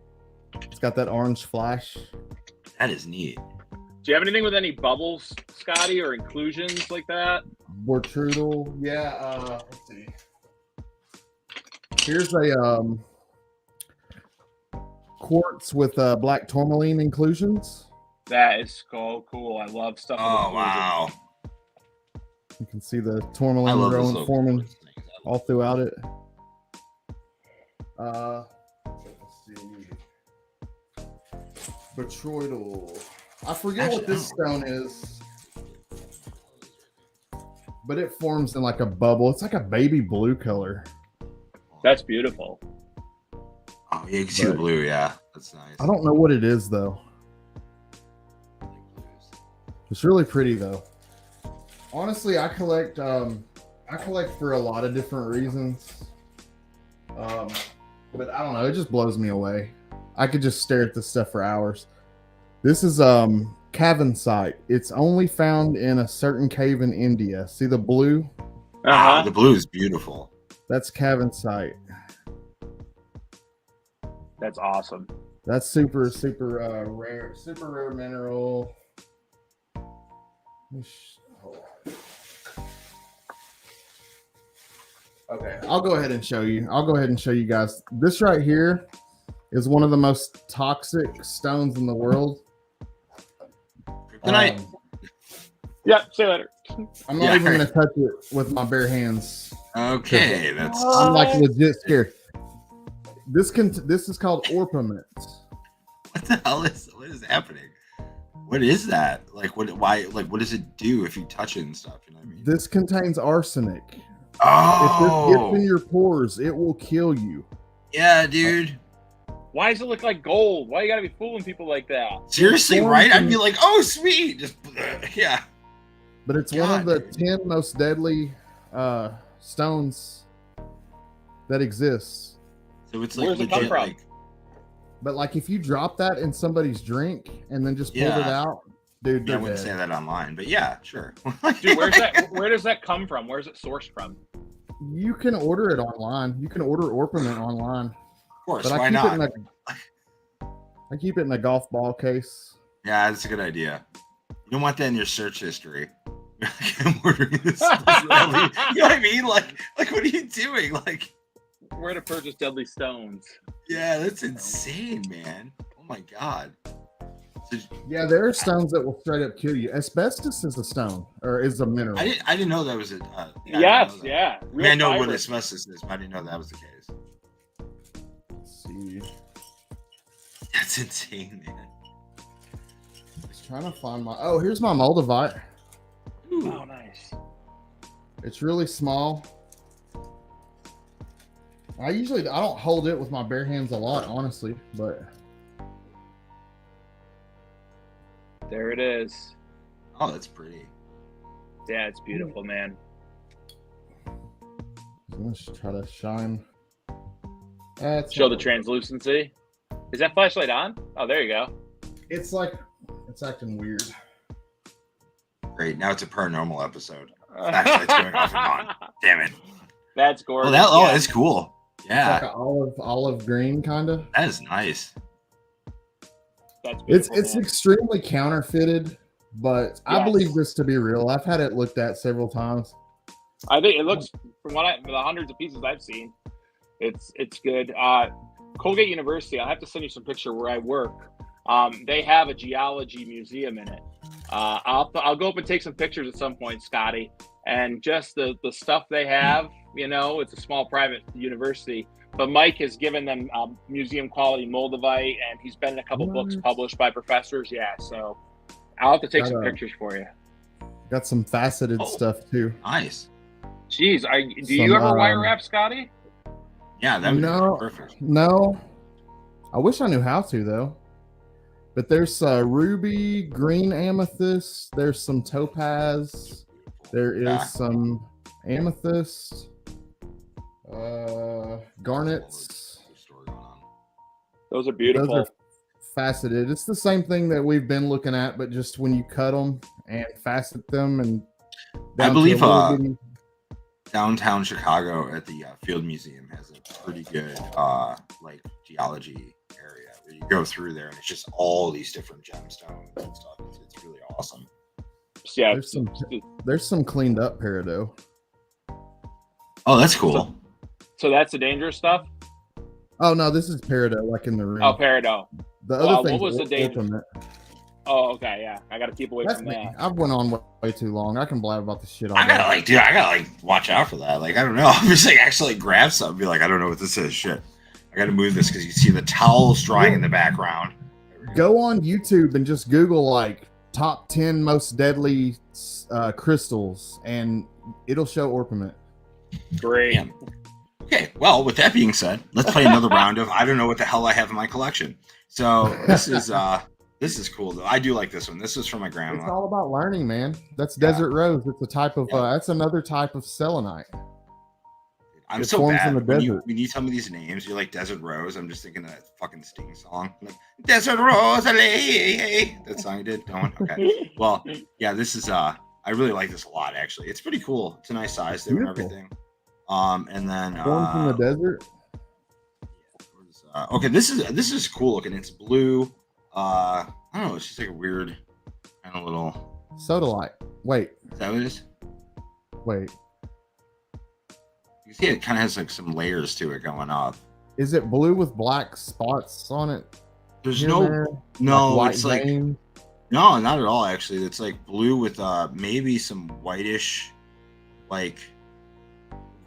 It's got that orange flash. That is neat. Do you have anything with any bubbles, Scotty, or inclusions like that? Bortrudel, yeah. Let's see. Here's a quartz with black tourmaline inclusions. That is so cool. I love stuff. Oh wow! You can see the tourmaline growing, forming all throughout it. Let's see. Botryoidal. I forget what this stone is, but it forms in like a bubble. It's like a baby blue color. That's beautiful. Oh yeah, you can see the blue. Yeah, that's nice. I don't know what it is though. It's really pretty though. Honestly, I collect for a lot of different reasons. But I don't know, it just blows me away. I could just stare at this stuff for hours. This is cavensite. It's only found in a certain cave in India. See the blue? The blue is beautiful. That's cavensite. That's awesome. That's super rare mineral. Okay, I'll go ahead and show you guys. This right here is one of the most toxic stones in the world. Kryptonite. Yeah, see you later. I'm not even gonna touch it with my bare hands. Okay, that's. I'm like legit scared. This is called orpiment. What the hell what is happening? What is that? Like what? Why? Like what does it do if you touch it and stuff? You know what I mean? This contains arsenic. Oh, if this gets in your pores, it will kill you. Yeah, dude. Why does it look like gold? Why you gotta be fooling people like that? Seriously, right? I'd be like, oh, sweet. Just yeah. But it's one of the 10 most deadly stones that exists. So it's like where's it come from? But like if you drop that in somebody's drink and then just pulled it out, dude. I wouldn't say that online, but yeah, sure. Dude, where does that come from? Where's it sourced from? You can order it online. You can order orpiment online. Of course, but why not? I keep it in a golf ball case. Yeah, that's a good idea. You don't want that in your search history. I'm ordering this deadly. You know what I mean? Like what are you doing? Like where to purchase deadly stones? Yeah, that's insane, man. Oh my god. Yeah, there are stones that will straight up kill you. Asbestos is a stone or is a mineral. I didn't know that was a. Yes, yeah. I mean, I know what asbestos is, but I didn't know that was the case. Let's see. That's insane, man. Just trying to find my. Oh, here's my moldavite. Ooh. Oh, nice. It's really small. I don't hold it with my bare hands a lot, honestly, but there it is. Oh, that's pretty. Yeah, it's beautiful, man. I'm gonna try to shine. Show the translucency. Is that flashlight on? Oh, there you go. It's acting weird. Great. Now it's a paranormal episode. Flashlight's going off and on. Damn it. That's gorgeous. That's cool. Yeah. It's like an olive green kind of. That is nice. That's it's extremely counterfeited, but I believe this to be real. I've had it looked at several times. I think it looks, from the hundreds of pieces I've seen, it's good. Colgate University, I'll have to send you some picture where I work. They have a geology museum in it. I'll go up and take some pictures at some point, Scotty, and just the stuff they have. You know, it's a small private university, but Mike has given them museum quality moldavite, and he's been in a couple books published by professors. Yeah, so I'll have to take some pictures for you. Got some faceted stuff too. Nice. Jeez, do you ever wire wrap, Scotty? Yeah, that would be perfect. No, I wish I knew how to though. But there's ruby, green amethyst. There's some topaz. There is some amethyst, garnets. Those are beautiful. Those are faceted. It's the same thing that we've been looking at, but just when you cut them and facet them, and I believe downtown Chicago at the Field Museum has a pretty good like geology area where you go through there and it's just all these different gemstones and stuff. It's really awesome. Yeah, there's some cleaned up peridot. Oh, that's cool. So that's the dangerous stuff. Oh no, this is peridot, like in the room. Oh, peridot. The other thing. What was the danger? Oh, okay, yeah. I got to keep away from that. I've went on way too long. I can blab about this shit all I gotta watch out for that. Like, I don't know. I'm just like actually grab something, be like, I don't know what this is. Shit, I gotta move this because you see the towels drying in the background. Go on YouTube and just Google like top 10 most deadly crystals, and it'll show orpiment. Great. Damn. Okay, well, with that being said, let's play another round of I don't know what the hell I have in my collection. So this is cool though. I do like this one. This is from my grandma. It's all about learning, man. That's desert rose. It's a type of that's another type of selenite. I'm so bad when you tell me these names. You're like Desert Rose. I'm just thinking of that fucking Sting song, like Desert Rose, that song you did. Don't okay. Well, yeah, this is I really like this a lot actually. It's pretty cool. It's a nice size there and everything. And then Born from the desert. Okay, this is cool looking. It's blue. I don't know. It's just like a weird kind of little sodalite. Wait, is that what it is? Wait. You see, it kind of has like some layers to it going up. Is it blue with black spots on it? There's no, it's like no, not at all. Actually, it's like blue with maybe some whitish, like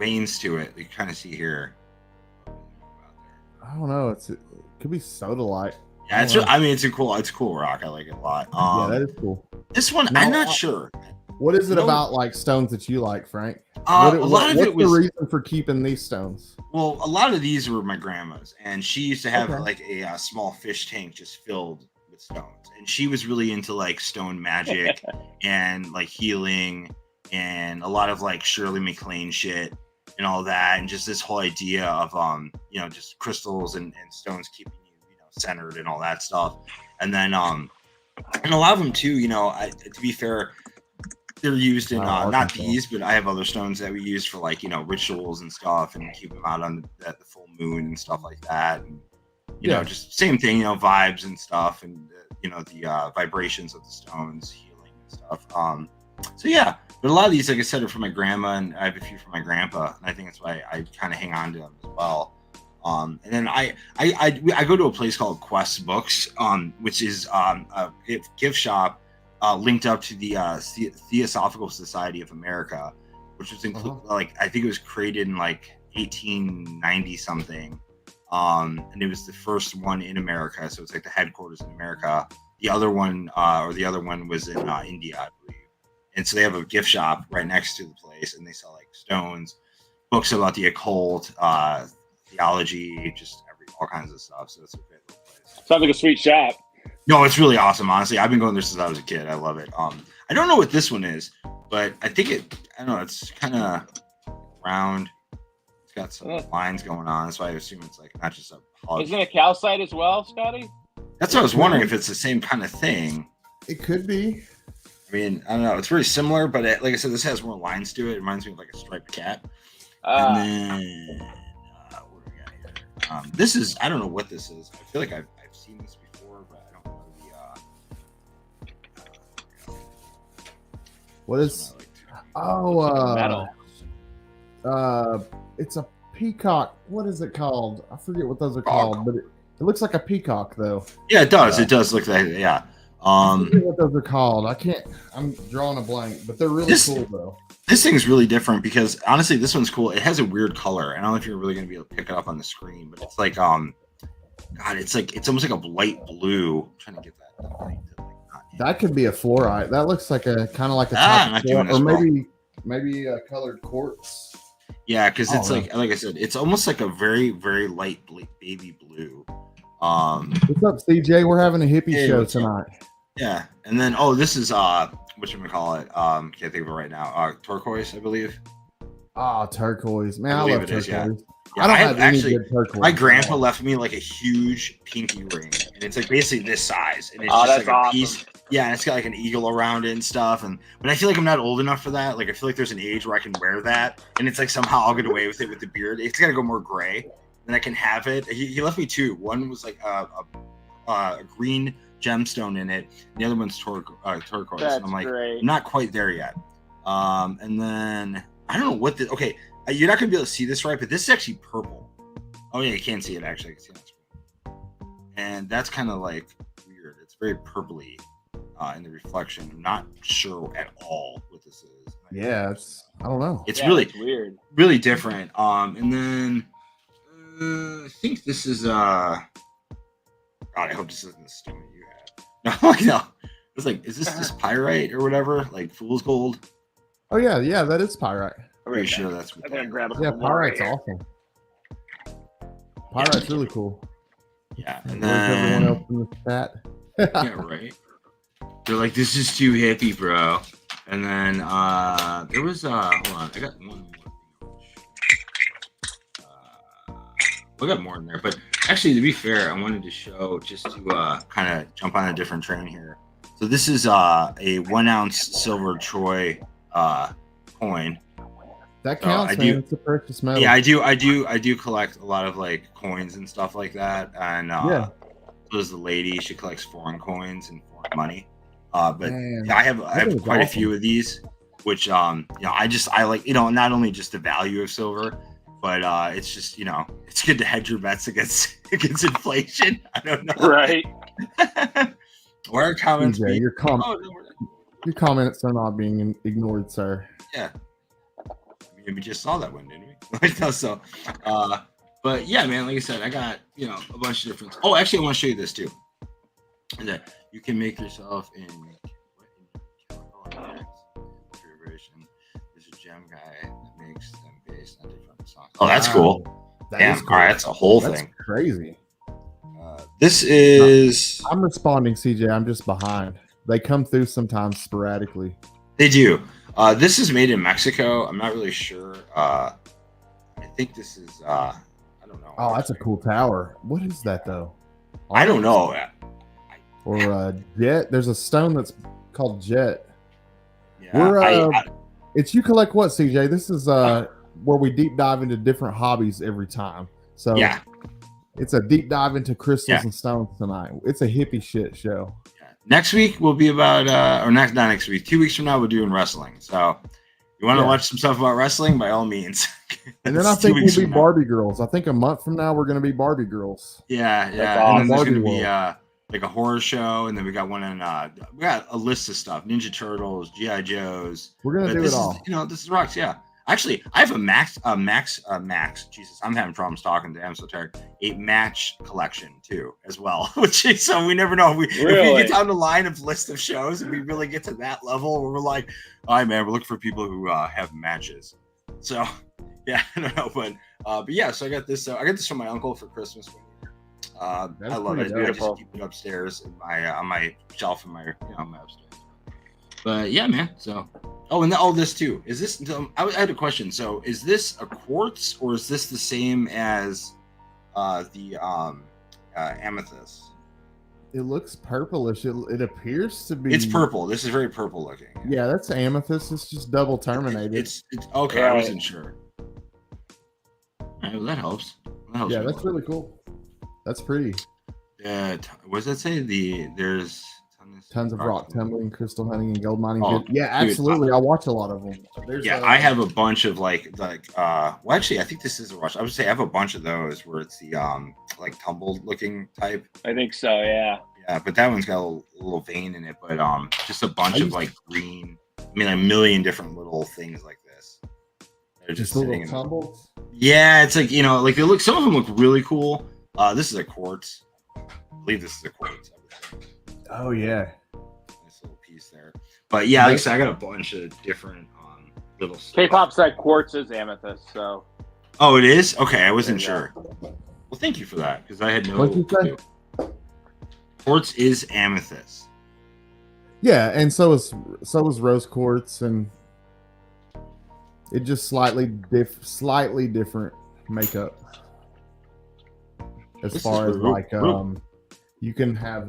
veins to it. You kind of see here. I don't know. It could be sodalite. Yeah, it's a cool rock. I like it a lot. Yeah, that is cool. This one, I'm not sure. What is it about like stones that you like, Frank? A lot of it was the reason for keeping these stones. Well, a lot of these were my grandma's, and she used to have like a small fish tank just filled with stones, and she was really into like stone magic and like healing and a lot of like Shirley MacLaine shit and all that, and just this whole idea of just crystals and stones keeping you centered and all that stuff. And then and a lot of them too, to be fair, they're used in not these, but I have other stones that we use for like rituals and stuff, and keep them out on the full moon and stuff like that, and just same thing, vibes and stuff, and the vibrations of the stones, healing and stuff. So yeah, but a lot of these, like I said, are from my grandma, and I have a few from my grandpa, and I think that's why I kind of hang on to them as well. And then I go to a place called Quest Books, which is a gift shop linked up to the Theosophical Society of America, which was like I think it was created in like 1890 something, and it was the first one in America, so it's like the headquarters in America. The other one was in India, I believe. And so they have a gift shop right next to the place, and they sell like stones, books about the occult, theology, just all kinds of stuff. So it's a great little place. Sounds like a sweet shop. No, it's really awesome. Honestly, I've been going there since I was a kid. I love it. I don't know what this one is, but I think I don't know. It's kind of round. It's got some lines going on. That's why I assume it's like not just a polyp. Isn't it calcite as well, Scotty? That's what I was wondering, if it's the same kind of thing. It could be. I mean, I don't know. It's very similar, but like I said, this has more lines to it. It reminds me of like a striped cat. And then what do we got here? This is, I don't know what this is. I feel like I've seen this before, but I don't know what is? Metal. It's a peacock. What is it called? I forget what those are called, but it looks like a peacock though. Yeah, it does. It does look like yeah. I forget what those are called. I'm drawing a blank, but they're really cool though. This thing's really different because honestly, this one's cool. It has a weird color. I don't know if you're really going to be able to pick it up on the screen, but it's like it's almost like a light blue. I'm trying to get that. That could be a fluorite. That looks like a kind of like a top or maybe a colored quartz. Yeah, because it's like I said, it's almost like a very, very light baby blue. What's up, CJ? We're having a hippie show tonight. Yeah, and then this is whatchamacallit, can't think of it right now. Turquoise, I believe. Oh, turquoise. Man, I believe love it turquoise. is, yeah. I don't have any actually good turquoise. my grandpa left me like a huge pinky ring, and it's like basically this size, and it's Oh, just that's like a awesome. piece. Yeah, and it's got like an eagle around it and stuff. But I feel like I'm not old enough for that. Like I feel like there's an age where I can wear that, and it's like somehow I'll get away with it with the beard. It's got to go more gray, then I can have it. He left me two. One was like a green gemstone in it. And the other one's turquoise. That's and I'm like, great. I'm not quite there yet. And then I don't know what the okay. You're not gonna be able to see this right, but this is actually purple. Oh yeah, you can't see it actually. I can see it. And that's kind of like weird. It's very purpley in the reflection. I'm not sure at all what this is. Yeah, I don't know. It's it's weird, really different. And then I think this is God, I hope this isn't the stone you had. No. It's like, is this pyrite or whatever? Like fool's gold? Oh yeah, that is pyrite. I'm pretty sure that's what I'm gonna grab a Yeah, couple more pyrite's right awesome. Pyrite's really cool. Yeah, and Where's everyone then else in the chat? yeah, right. They're like, this is too hippie, bro. And then there was hold on, I got one more. I got more in there, but actually, to be fair, I wanted to show just to kind of jump on a different train here. So this is a 1 ounce silver Troy coin. That counts, I man. do- It's a precious metal. Yeah, I do collect a lot of like coins and stuff like that. And Yeah. so does the lady. She collects foreign coins and foreign money. But Man, yeah, I have is quite a awesome. few of these, which I like, not only just the value of silver, but it's just, it's good to hedge your bets against inflation. I don't know. Right. Where are comments? DJ, your Oh, no, your comments are not being ignored, sir. yeah. I mean, we just saw that one, didn't we? So, but yeah, man, like I said, I got, a bunch of different. Oh, actually, I want to show you this too. That you can make yourself in version. There's a gem guy that makes them based on different songs. Oh, that's cool. That Damn, is cool. all right, that's a whole That's thing. crazy. This is. I'm responding, CJ. I'm just behind. They come through sometimes sporadically. They do. This is made in Mexico. I'm not really sure. I think this is. I don't know. Oh, that's a cool tower. What is that though? I don't know. Or jet. There's a stone that's called jet. Yeah, We're it's you collect what, CJ? This is where we deep dive into different hobbies every time. So yeah. it's a deep dive into crystals Yeah. and stones tonight. It's a hippie shit show. Next week will be about or not next week. 2 weeks from now we're doing wrestling. So you want to watch some stuff about wrestling, by all means. And then I It's 2 think we'll weeks be from now. Barbie girls. I think a month from now we're gonna be Barbie girls. Yeah. That's And then awesome. there's gonna Barbie be like a horror show, and then we got one in we got a list of stuff: Ninja Turtles, GI Joes. We're gonna But do this it is, all. this is rocks. Yeah. Actually, I have a Max. Jesus, I'm having problems talking today. I'm so tired. A match collection too, as well. Which is, so we never know. If we Really? get down the line of list of shows, and we really get to that level where we're like, all right, man, we're looking for people who have matches. So, yeah, I don't know, but yeah. So I got this. I got this from my uncle for Christmas. I love it. pretty I beautiful. just keep it upstairs in my on my shelf in my my upstairs. But yeah, man. So, and this too. Is this? I had a question. So, is this a quartz or is this the same as the amethyst? It looks purplish. It appears to be. It's purple. This is very purple looking. Yeah, that's amethyst. It's just double terminated. It's okay. I Right. wasn't sure. All right, well, that helps. That helps Yeah, me a that's lot. really cool. That's pretty. What does that say? There's Tons of rock tumbling, crystal hunting, and gold mining. Oh, Yeah, dude, absolutely. I watch a lot of them. There's Yeah, I have a bunch of well, actually, I think this is a rush. I would say I have a bunch of those where it's the like tumbled looking type. I think so. Yeah. Yeah, but that one's got a little vein in it. But just a bunch I of used- like green. I mean, a million different little things like this. They're just sitting little in. tumbles. Yeah, it's like like they look. Some of them look really cool. This is a quartz. I believe this is a quartz. Oh yeah. Nice little piece there. But yeah, like I said, I got a bunch of different little. K-pop said quartz is amethyst. So Oh, it is? Okay, I wasn't There sure. Well, thank you for that because I had no What'd you say? clue. Quartz is amethyst. Yeah, and so is rose quartz, and it just slightly different makeup as far as like you can have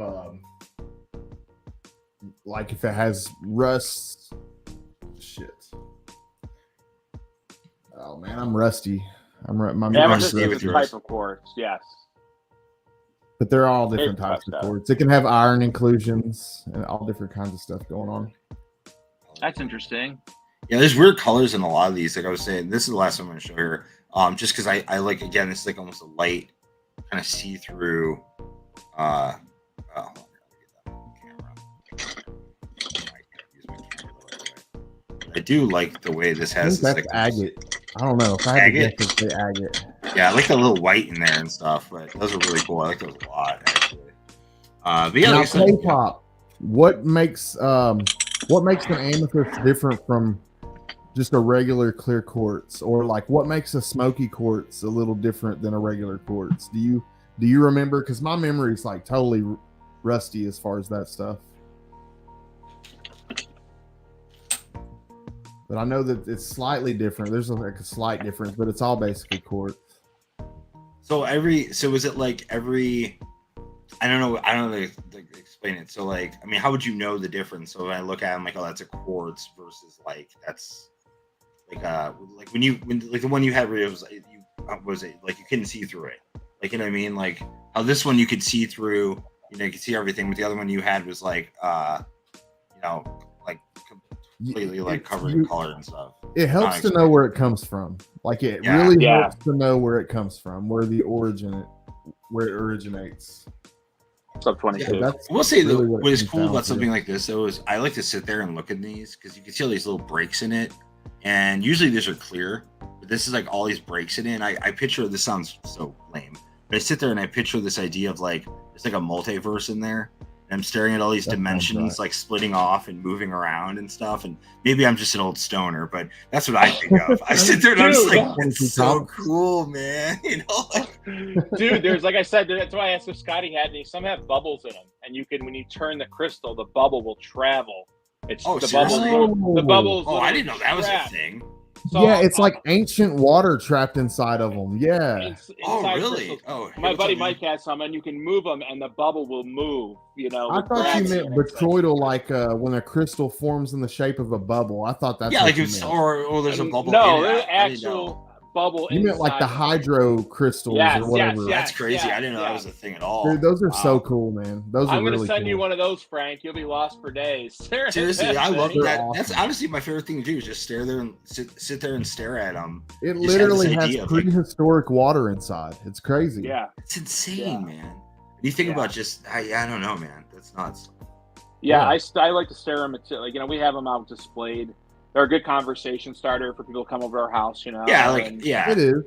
like if it has rust. Shit. Oh man, I'm rusty. My Amethyst rusty is with a yours. type of quartz, yes. But they're all different It's types of messed up. quartz. It can have iron inclusions and all different kinds of stuff going on. That's interesting. Yeah, there's weird colors in a lot of these. Like I was saying, this is the last one I'm going to show here. Just because I like, again, it's like almost a light kind of see-through. Hold on, let me get that camera. I can't use my camera the right way. I do like the way this I has think this that's like agate. I don't know if I had to agate? guess, it'd say agate. Yeah, I like the little white in there and stuff, but those are really cool. I like those a lot, actually. But yeah, Now, like I said, K-pop, what makes an amethyst different from just a regular clear quartz, or like what makes a smoky quartz a little different than a regular quartz? Do you remember? Because my memory is like totally rusty as far as that stuff. But I know that it's slightly different. There's like a slight difference, but it's all basically quartz. so is it like every? I don't know how to explain it. So like, I mean, how would you know the difference? So when I look at it, I'm like, oh, that's a quartz versus like that's like when like the one you had where it was was it like you couldn't see through it, like, you know what I mean, like how this one you could see through, you know, you could see everything, but the other one you had was like you know, like completely like covered in color and stuff. It helps to know where it comes from. Like it really helps to know where it comes from, where it originates. Sub 22. I will say really though, what is cool about to. something like this though is I like to sit there and look at these because you can see all these little breaks in it, and usually these are clear, but this is like all these breaks in it. And I picture, this sounds so lame, but I sit there and I picture this idea of like there's like a multiverse in there, and I'm staring at all these dimensions like splitting off and moving around and stuff. And maybe I'm just an old stoner, but that's what I think of. I sit there and I'm just like, it's so cool, man. You know, like, dude, there's, like I said, that's why I asked if Scotty had any. Some have bubbles in them, and you can, when you turn the crystal, the bubble will travel. It's seriously? The bubbles. Oh, I didn't know that was a thing. So, yeah, it's like ancient water trapped inside of them. Yeah. Oh, really? Crystals. Oh, my buddy Mike has some, and you can move them, and the bubble will move. You know. I thought you meant botroidal, like when a crystal forms in the shape of a bubble. I thought that's like it's or there's a bubble. No, there's actual bubble. You meant like the hydro crystals or whatever. That's crazy. I didn't know that was a thing at all. Dude, those are so cool, man. Those are really cool. I'm gonna send you one of those, Frank. You'll be lost for days. Seriously, I love that. Awesome. That's honestly my favorite thing to do is just stare there and sit there and stare at them. It literally has prehistoric water inside. It's crazy. Yeah, it's insane, man. You think about just I don't know, man. That's nuts. Yeah, I like to stare them at, like, you know, we have them out displayed. They're a good conversation starter for people to come over to our house, you know. Yeah, it is.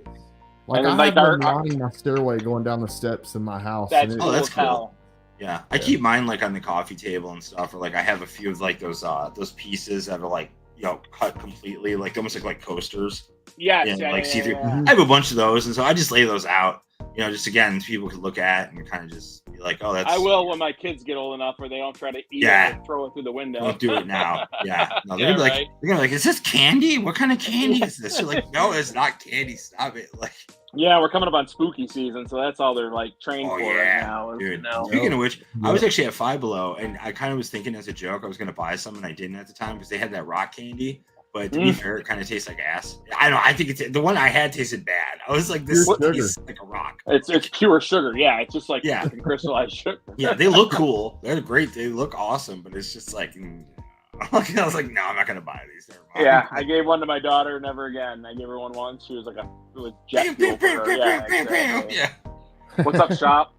Like, I have them lining my stairway going down the steps in my house. That's cool. Yeah, I keep mine like on the coffee table and stuff, or like I have a few of like those pieces that are like, you know, cut completely, like almost like coasters. See-through. I have a bunch of those, and so I just lay those out. You know, just again, people could look at and kind of just be like, "Oh, that's." I will when my kids get old enough where they don't try to eat it and throw it through the window. Don't do it now. Yeah, no, they're gonna be like, "Is this candy? What kind of candy is this?" You're like, "No, it's not candy. Stop it!" Like, yeah, we're coming up on spooky season, so that's all they're like trained for right now. Dude. Speaking of which, I was actually at Five Below, and I kind of was thinking as a joke I was gonna buy some, and I didn't at the time because they had that rock candy. But to be fair, it kind of tastes like ass. I don't know. I think it's the one I had tasted bad. I was like, this tastes like a rock. It's pure sugar. Yeah, it's just like crystallized sugar. Yeah, they look cool. They're great. They look awesome. But it's just like, I was like, no, I'm not gonna buy these. Yeah, I gave one to my daughter. Never again. I gave her one once. She was like it was jet fuel for her. Yeah. What's up, Shop?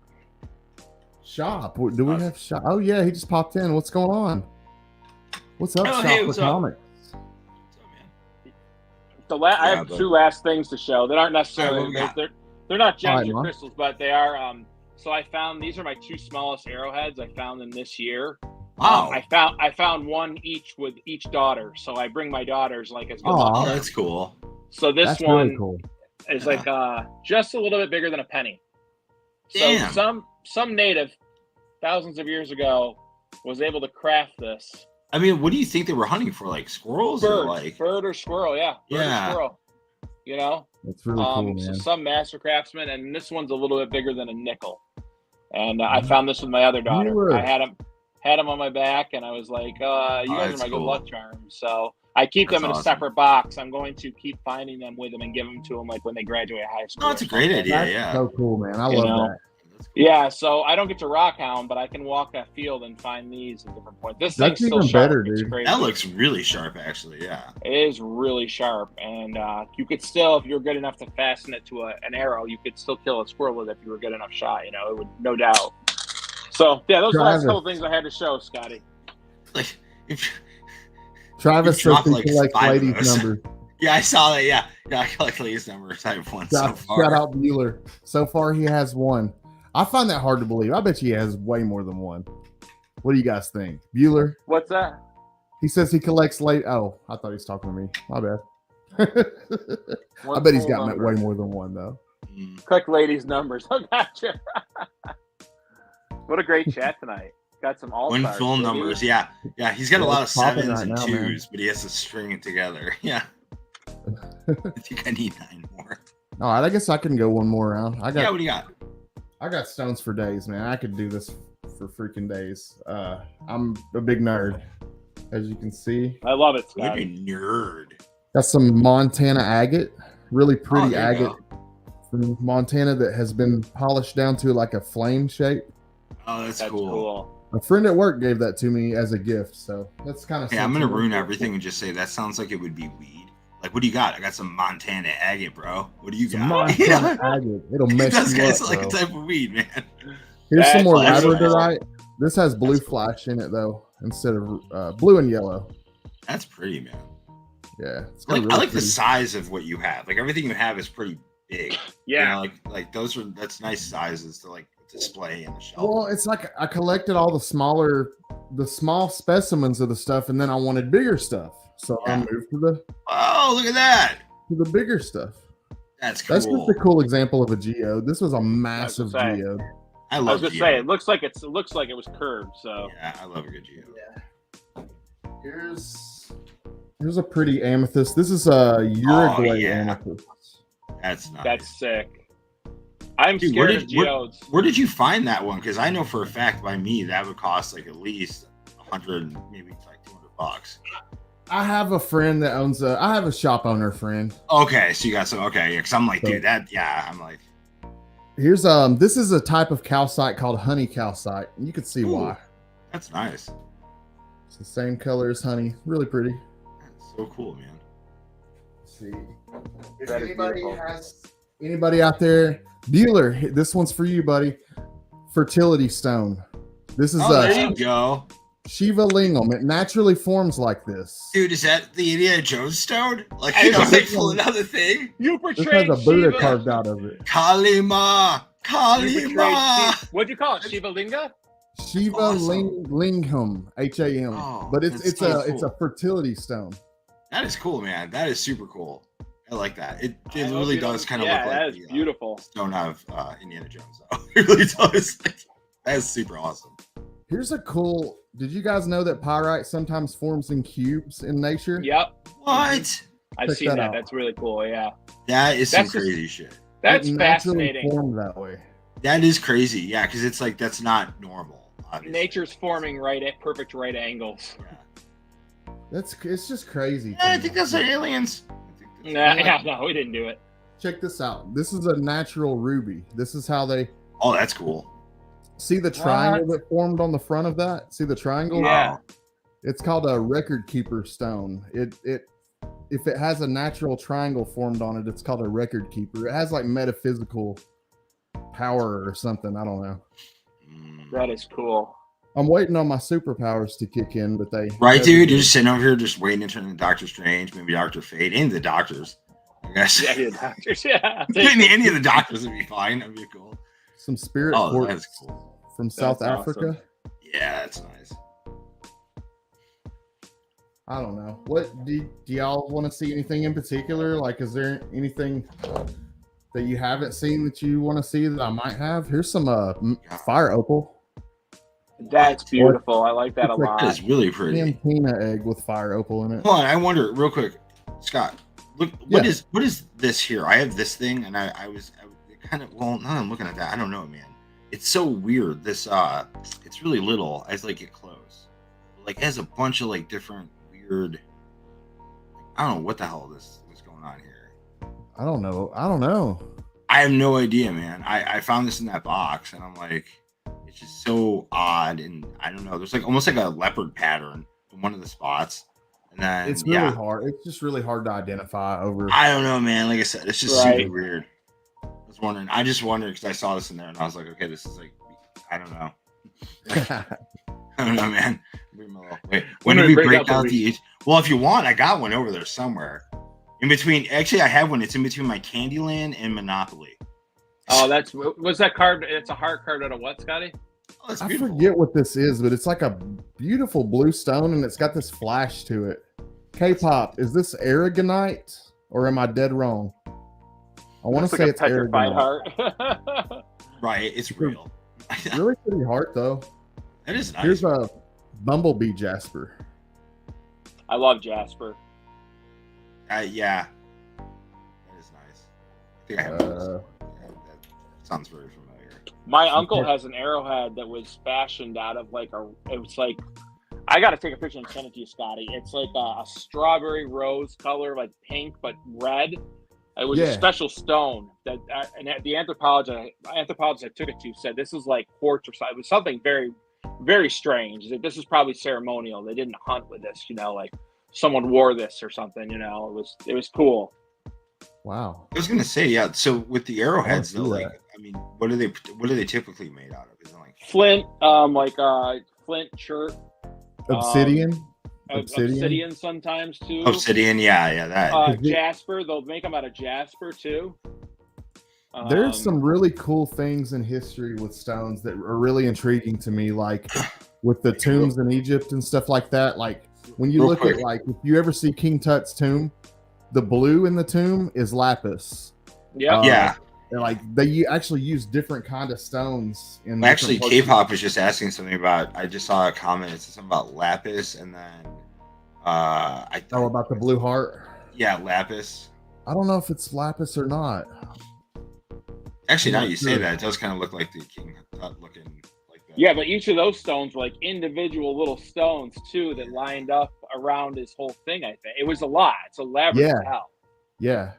Shop? Do we have Shop? Oh yeah, he just popped in. What's going on? What's up, Shop for Comics? I have two last things to show that aren't necessarily they're not gems or crystals, but they are. So I found these are my two smallest arrowheads. I found them this year. Wow. I found one each with each daughter. So I bring my daughters like as good luck. Oh, that's cool. So that's one really is like just a little bit bigger than a penny. So some native thousands of years ago was able to craft this. I mean, what do you think they were hunting for? Like squirrels or like bird or squirrel? Yeah, bird or squirrel. You know, that's really cool, man. So some master craftsmen, and this one's a little bit bigger than a nickel. And I found this with my other daughter. I had him on my back, and I was like, "You guys are my good luck charms." So I keep them in a separate box. I'm going to keep finding them with them and give them to them like when they graduate high school. Oh, that's a great idea. Yeah, so cool, man. I love that. Yeah, so I don't get to rock hound, but I can walk that field and find these at different points. This thing's still sharp. Better, dude. That looks really sharp, actually. Yeah, it is really sharp, and you could still, if you're good enough to fasten it to an arrow, you could still kill a squirrel with it if you were good enough shot. You know, it would, no doubt. So yeah, those are the last couple things I had to show, Scotty. Like, Travis says he collects ladies' numbers. Yeah, I saw that. Yeah, I collect ladies' numbers. I have one so far. Shout out Bueller. So far, he has one. I find that hard to believe. I bet he has way more than one. What do you guys think? Bueller? What's that? He says he collects late. Oh, I thought he was talking to me. My bad. I bet he's got way more than one, though. Collect ladies' numbers. I gotcha. What a great chat tonight. Got some all-stars. One full numbers. Yeah. Yeah, he's got a lot of sevens and twos, but he has to string it together. Yeah. I think I need 9 more. All right, I guess I can go one more round. What do you got? I got stones for days, man. I could do this for freaking days. I'm a big nerd, as you can see. I love it, Scott. You're a nerd. Got some Montana agate, really pretty agate from Montana that has been polished down to like a flame shape. Oh, that's cool. A friend at work gave that to me as a gift, so that's kind of. Yeah, I'm gonna ruin everything and just say that sounds like it would be weed. Like, what do you got? I got some Montana agate, bro. What do you got? Montana agate. It'll mess you up, like a type of weed, man. Here's some more labradorite. This has blue flash in it, though, instead of blue and yellow. That's pretty, man. Yeah. I like the size of what you have. Like, everything you have is pretty big. Yeah. You know, like that's nice sizes to, like, display in the shelf. Well, it's like I collected all the small specimens of the stuff, and then I wanted bigger stuff. So I moved to the. Oh, look at that! To the bigger stuff. That's cool. That's just a cool example of a geode. This was a massive geode. I was gonna say it looks like it was curved. So yeah, I love a good geode. Yeah. Here's a pretty amethyst. This is a Uruguay amethyst. That's nice. That's sick. I'm scared of geodes. Where did you find that one? Because I know for a fact by me that would cost like at least 100, maybe like $200. I have a friend that owns I have a shop owner friend. Okay, so you got some. Okay, because I'm like, dude, I'm like. Here's this is a type of calcite called honey calcite, and you can see why. That's nice. It's the same color as honey. Really pretty. That's so cool, man. Let's see. If anybody out there, Bueller, this one's for you, buddy. Fertility stone. This is there you go. Shiva lingam. It naturally forms like this. Dude, is that the Indiana Jones stone? Like, you know, like pull another thing? You portrayed This has a Buddha carved out of it. Kalima! What'd you call it? Shiva linga? Shiva lingam. H-A-M. Oh, but it's a fertility stone. That is cool, man. That is super cool. I like that. It really does kind of look like that is beautiful. Stone of Indiana Jones, though. It really does. That is super awesome. Here's a cool. Did you guys know that pyrite sometimes forms in cubes in nature? Yep. What? I've seen that. That's really cool. Yeah. That is some crazy shit. That's fascinating. Formed that way. That is crazy. Yeah, because it's like that's not normal. Obviously. Nature's forming right at perfect right angles. Yeah. It's just crazy. Yeah, I think that's aliens. No, we didn't do it. Check this out. This is a natural ruby. This is how they. Oh, that's cool. See the triangle that formed on the front of that? See the triangle? Yeah. It's called a record keeper stone. If it has a natural triangle formed on it, it's called a record keeper. It has like metaphysical power or something. I don't know. That is cool. I'm waiting on my superpowers to kick in, but they. Right, dude. You're just sitting over here, just waiting to turn into Doctor Strange, maybe Doctor Fate, and the doctors. I guess. Yeah, the doctors. Yeah. Any of the doctors would be fine. That'd be cool. Some spirit quartz that's cool. From South Africa. Awesome. Yeah, that's nice. I don't know. What do y'all want to see? Anything in particular? Like, is there anything that you haven't seen that you want to see that I might have? Here's some fire opal. That's beautiful. I like that a lot. That is really pretty. Cantina egg with fire opal in it. Hold on, I wonder real quick, Scott. Look, what is this here? I have this thing, and I was kind of, well, now I'm looking at that. I don't know, man. It's so weird. This it's really little as like get close. Like it has a bunch of like different weird. I don't know what the hell was going on here. I don't know. I have no idea, man. I found this in that box, and I'm like, it's just so odd, and I don't know. There's like almost like a leopard pattern in one of the spots, and then it's really hard. It's just really hard to identify over. I don't know, man. Like I said, it's just super weird. I just wondered because I saw this in there, and I was like, okay, this is like, I don't know. I don't know, man. Wait, when did we break out the? Well, if you want, I got one over there somewhere. In between, actually, I have one. It's in between my Candyland and Monopoly. Oh, what's that card? It's a heart card out of what, Scotty? Oh, I forget what this is, but it's like a beautiful blue stone, and it's got this flash to it. K-pop, is this aragonite, or am I dead wrong? I want to say it's petrified aragonite. Heart. Right, it's real. Really pretty heart, though. That is nice. Here's a bumblebee jasper. I love jasper. Yeah, that is nice. I think I have that sounds very familiar. My uncle has an arrowhead that was fashioned out of like it was like, I got to take a picture and send it to you, Scotty. It's like a strawberry rose color, like pink, but red. It was a special stone that, and the anthropologist I took it to said this is like quartz or something. It was something very, very strange. Like, this is probably ceremonial. They didn't hunt with this, like someone wore this or something. It was cool. Wow. I was gonna say, yeah. So with the arrowheads, though, like, I mean, what are they typically made out of? Is it like flint, flint chert, obsidian. Obsidian sometimes too. Obsidian, yeah, that. Jasper, they'll make them out of jasper too. There's some really cool things in history with stones that are really intriguing to me, like with the tombs in Egypt and stuff like that. Like when you look at, like, if you ever see King Tut's tomb, the blue in the tomb is lapis. Yeah. Like they actually use different kind of stones. Actually, K-pop was just asking something about. I just saw a comment. It said something about lapis, and then about the blue heart. Yeah, lapis. I don't know if it's lapis or not. Actually, now you say that, it does kind of look like the King Tut looking like that. Yeah, but each of those stones were like individual little stones too that lined up around his whole thing. I think it was a lot. It's elaborate as hell. Yeah.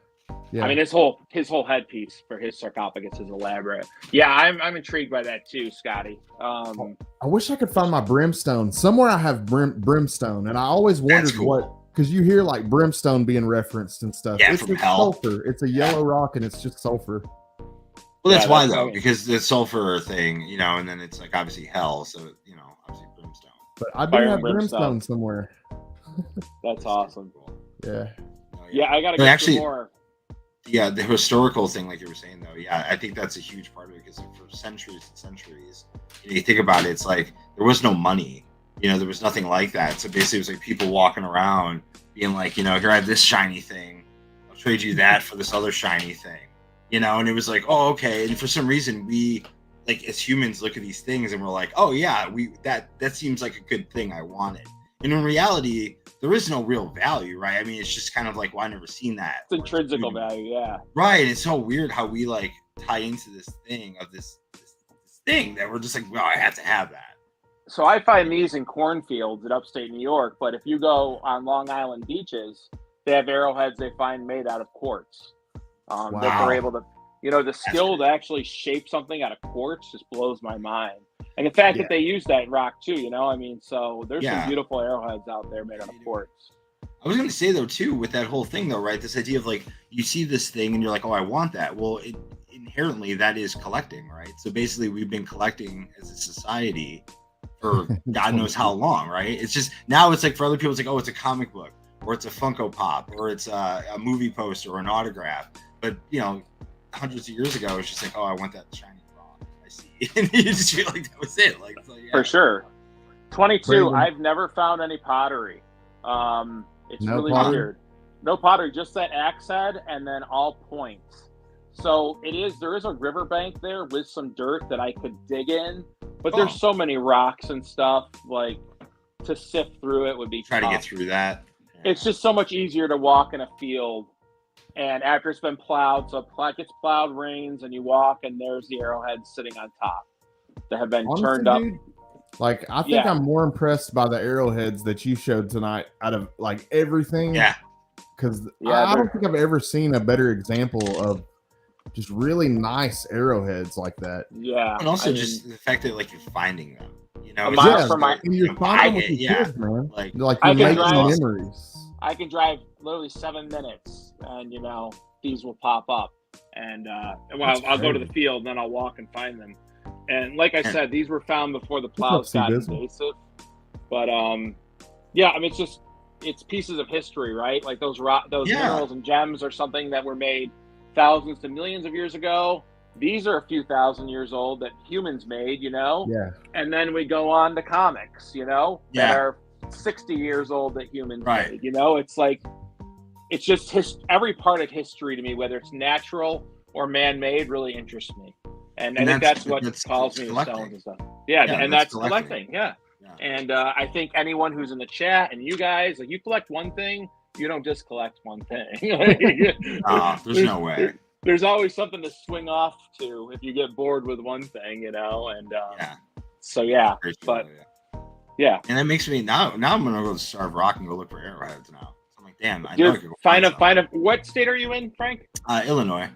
I mean, his whole headpiece for his sarcophagus is elaborate. Yeah, I'm intrigued by that too, Scotty. I wish I could find my brimstone. Somewhere I have brimstone, and I always wondered because you hear like brimstone being referenced and stuff. Yeah, it's from just hell. Sulfur. It's a yellow rock, and it's just sulfur. Well, that's why though, because the sulfur thing, and then it's like obviously hell, so obviously brimstone. But I do have brimstone somewhere. That's awesome. Yeah. Yeah, I gotta get some more. Yeah, the historical thing, like you were saying, though, yeah, I think that's a huge part of it because for centuries and centuries, you think about it, it's like there was no money, there was nothing like that. So basically, it was like people walking around being like, here I have this shiny thing, I'll trade you that for this other shiny thing, and it was like, oh, okay. And for some reason, we, like as humans, look at these things and we're like, oh yeah, that seems like a good thing, I want it. And in reality, there is no real value, right? I mean, it's just kind of like, well, I've never seen that. It's intrinsic value, yeah. Right. It's so weird how we like tie into this thing of this thing that we're just like, well, I have to have that. So I find these in cornfields in upstate New York, but if you go on Long Island beaches, they have arrowheads they find made out of quartz. That they're able to, the skill to actually shape something out of quartz just blows my mind. And the fact that they use that rock too, I mean, so there's some beautiful arrowheads out there made out of quartz. I was going to say though, too, with that whole thing though, right? This idea of like, you see this thing and you're like, oh, I want that. Well, inherently that is collecting, right? So basically we've been collecting as a society for God knows how long, right? It's just, now it's like for other people, it's like, oh, it's a comic book or it's a Funko Pop or it's a movie poster or an autograph. But, hundreds of years ago, it's just like, oh, I want that shiny. And you just feel like that was it. For sure. 22, I've never found any pottery. It's really weird. No pottery, just that axe head and then all points. So there is a riverbank there with some dirt that I could dig in, But there's so many rocks and stuff, like, to sift through it would be try tough. to get through that. Yeah. It's just so much easier to walk in a field, and after it's been plowed, so it gets plowed, rains, and you walk, and there's the arrowheads sitting on top that have been turned up. Dude, like, I think I'm more impressed by the arrowheads that you showed tonight out of like everything. Yeah. Because I don't think I've ever seen a better example of just really nice arrowheads like that. Yeah. And also just the fact that, like, you're finding them. You know, you're finding with your kids, man. Like you're making memories. I can drive literally 7 minutes, and, you know, these will pop up. And I'll go to the field, and then I'll walk and find them. And like I said, these were found before the plows got invasive. But, yeah, I mean, it's pieces of history, right? Like those minerals and gems are something that were made thousands to millions of years ago. These are a few thousand years old that humans made, you know? Yeah. And then we go on to comics, you know, that are 60 years old that humans made, you know? It's like, it's just every part of history to me, whether it's natural or man-made, really interests me. And I think that's what calls me to stones and stuff. Yeah, and that's collecting. Yeah. And I think anyone who's in the chat and you guys, like, you collect one thing, you don't just collect one thing. There's no way. There's always something to swing off to if you get bored with one thing, you know. And so but yeah. And that makes me now I'm gonna go to Starve Rock and go look for arrowheads now. I'm like, damn, I know I can find a. What state are you in, Frank? Illinois.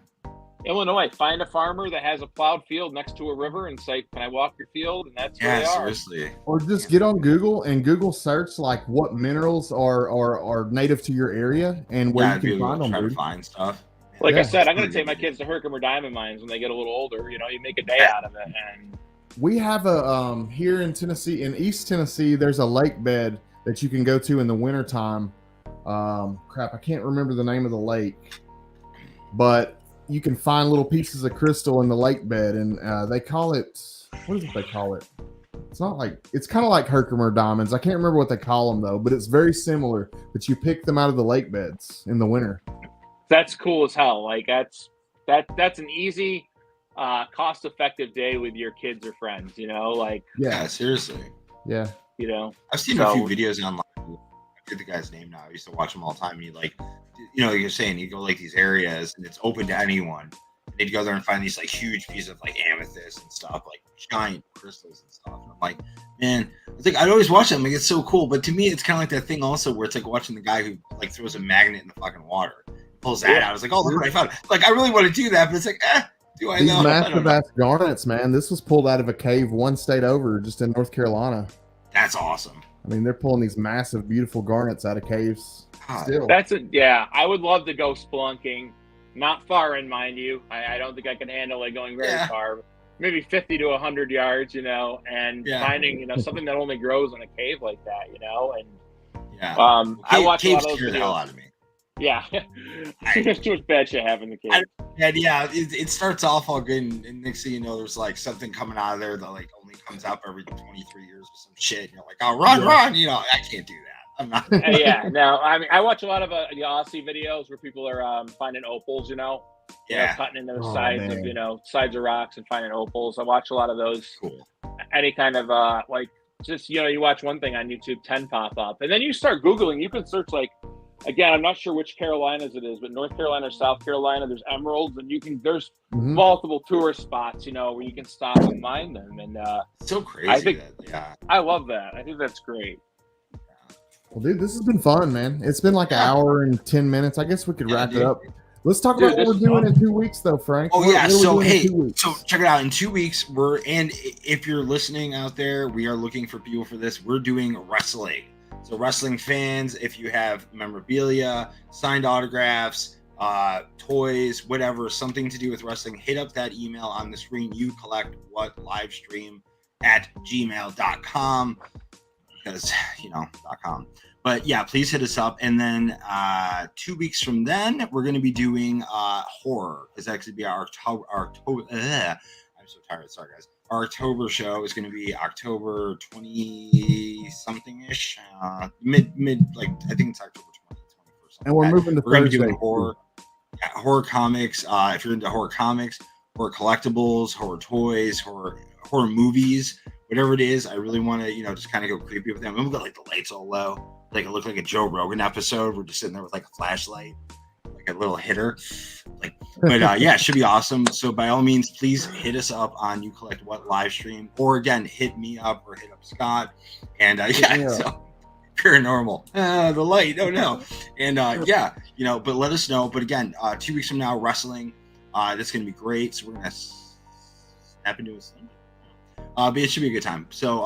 Illinois. Find a farmer that has a plowed field next to a river and say, "Can I walk your field?" And that's where they are. Seriously. Or just get on Google and Google search like what minerals are native to your area and where you can find them. Try to find stuff. Like I said, I'm going to take my kids to Herkimer diamond mines when they get a little older. You know, you make a day out of it. And we have a here in Tennessee, in East Tennessee, there's a lake bed that you can go to in the wintertime. I can't remember the name of the lake, but you can find little pieces of crystal in the lake bed, and they call it, what is it they call it? It's kind of like Herkimer diamonds. I can't remember what they call them though, but it's very similar. But you pick them out of the lake beds in the winter. That's cool as hell. Like that's an easy, cost-effective day with your kids or friends. You know, like seriously. Yeah. You know, I've seen a few videos online. I forget the guy's name now. I used to watch them all the time. You like you're saying you go like these areas and it's open to anyone. And they'd go there and find these like huge pieces of like amethyst and stuff, like giant crystals and stuff. And I'm like, man, I'd always watch them. Like, it's so cool. But to me, it's kind of like that thing also where it's like watching the guy who like throws a magnet in the fucking water. Pulls that out. I was like, oh, look what I found. Like, I really want to do that, but it's like, do I know? These massive ass garnets, man. This was pulled out of a cave one state over, just in North Carolina. That's awesome. I mean, they're pulling these massive, beautiful garnets out of caves. Still. I would love to go spelunking. Not far in, mind you. I don't think I can handle it going very far. Maybe 50 to 100 yards, you know, and finding, you know, something that only grows in a cave like that, you know, and I watch a lot of those videos. The hell out of me. Yeah, there's too much bad shit happening in the cave. It starts off all good, and next thing you know, there's like something coming out of there that like only comes up every 23 years or some shit. And you're like, oh, run! You know, I can't do that. I'm not. No. I mean, I watch a lot of the Aussie videos where people are finding opals. You know, cutting into the sides of sides of rocks and finding opals. I watch a lot of those. Cool. Any kind of like just you watch one thing on YouTube, 10 pop up, and then you start Googling. You can search like. Again, I'm not sure which Carolinas it is, but North Carolina or South Carolina, there's emeralds, and there's multiple tourist spots, you know, where you can stop and mine them. And so crazy. I think, I love that. I think that's great. Well, dude, this has been fun, man. It's been like an hour and 10 minutes. I guess we could wrap it up. Let's talk about what we're doing in 2 weeks, though, Frank. Oh, yeah. So, hey, so check it out. In 2 weeks, and if you're listening out there, we are looking for people for this. We're doing wrestling. So wrestling fans, if you have memorabilia, signed autographs, toys, whatever, something to do with wrestling, hit up that email on the screen. You collect what livestream at gmail.com because, .com. But yeah, please hit us up. And then 2 weeks from then, we're going to be doing horror. It's actually be our October. I'm so tired. Sorry, guys. Our October show is going to be October 20-something-ish, mid, like, I think it's October 20th, 21st. And we're moving to Thursday. We're going to be doing horror comics. If you're into horror comics, horror collectibles, horror toys, horror movies, whatever it is, I really want to, just kind of go creepy with them. We've got like the lights all low, like it looked like a Joe Rogan episode. We're just sitting there with like a flashlight, like a little hitter, but yeah, it should be awesome. So by all means, please hit us up on You Collect What live stream, or again, hit me up or hit up Scott, and so paranormal, the light, oh no, and but let us know. But again, 2 weeks from now, wrestling, that's gonna be great. So we're gonna snap into a Sunday. But it should be a good time. So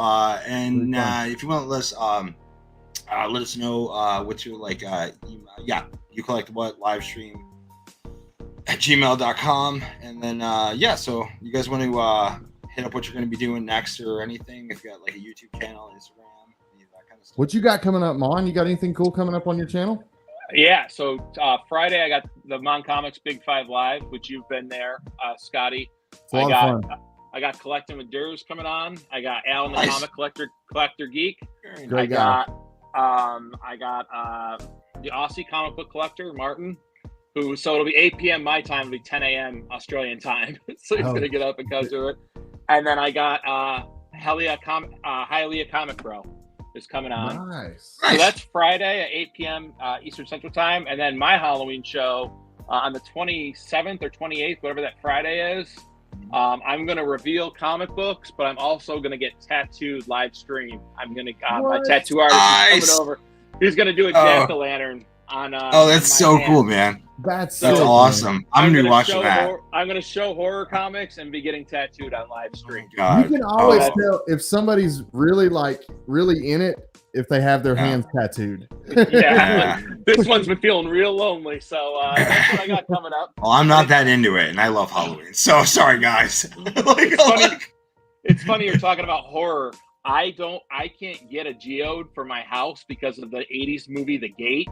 if you want to let us know what's your email. You Collect What live stream at gmail.com. And then so you guys want to hit up what you're going to be doing next or anything, if you got like a YouTube channel, Instagram, that kind of stuff. What you got coming up, Mon? You got anything cool coming up on your channel? Yeah, so Friday I got the Mon Comics Big 5 Live, which you've been there, Scotty. It's a lot of fun. I got Collecting with Durs coming on. I got Alan the Comic Collector Geek. Great guy. I got the Aussie comic book collector, Martin, so it'll be 8 p.m. my time, it'll be 10 a.m. Australian time. So he's going to get up and come to it. And then I got Hylia Comic Bro is coming on. Nice. So that's Friday at 8 p.m. Eastern Central Time. And then my Halloween show on the 27th or 28th, whatever that Friday is. I'm going to reveal comic books, but I'm also going to get tattooed live stream. I'm going to, my tattoo artist is coming over. He's going to do a jack-o'-lantern on. That's so cool, man. That's awesome. Man. I'm going to watch that. I'm going to show horror comics and be getting tattooed on live stream. You can always tell if somebody's really in it if they have their hands tattooed. Yeah. This one's been feeling real lonely, so that's what I got coming up. Well, I'm not that into it, and I love Halloween, so sorry, guys. It's funny you're talking about horror. I can't get a geode for my house because of the 80s movie The Gate,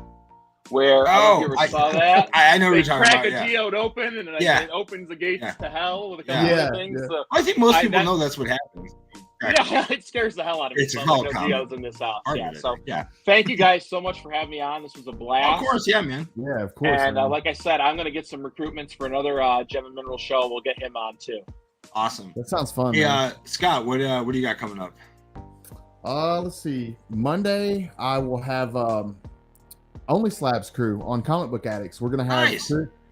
where I don't know if you ever saw that. I know what you're talking about. They crack a geode open, and it opens the gates to hell with a couple of things. Yeah. So I think most people know that's what happens. Yeah, it scares the hell out of me. It's called geodes in this house. Thank you guys so much for having me on. This was a blast. Of course, yeah, man. Yeah, of course. And like I said, I'm going to get some recruitments for another Gem and Mineral show. We'll get him on too. Awesome. That sounds fun. Yeah, Scott, what do you got coming up? Let's see. Monday, I will have Only Slabs crew on Comic Book Addicts. We're going to have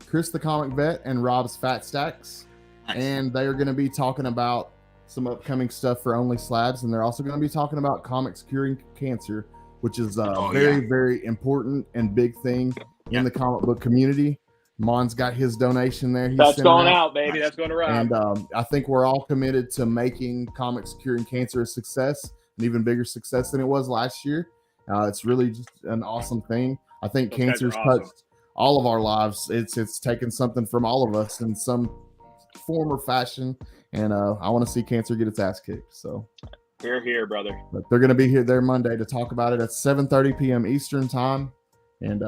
Chris the Comic Vet and Rob's Fat Stacks. Nice. And they are going to be talking about some upcoming stuff for Only Slabs, and they're also going to be talking about comics curing cancer, which is a very important and big thing in the comic book community. Mon's got his donation there. That's going out, baby. That's going to run. And I think we're all committed to making comics curing cancer a success, an even bigger success than it was last year. It's really just an awesome thing. I think cancer's touched all of our lives. It's taken something from all of us in some form or fashion. And I want to see cancer get its ass kicked. So, here, brother. But they're going to be here there Monday to talk about it at 7:30 p.m. Eastern time. And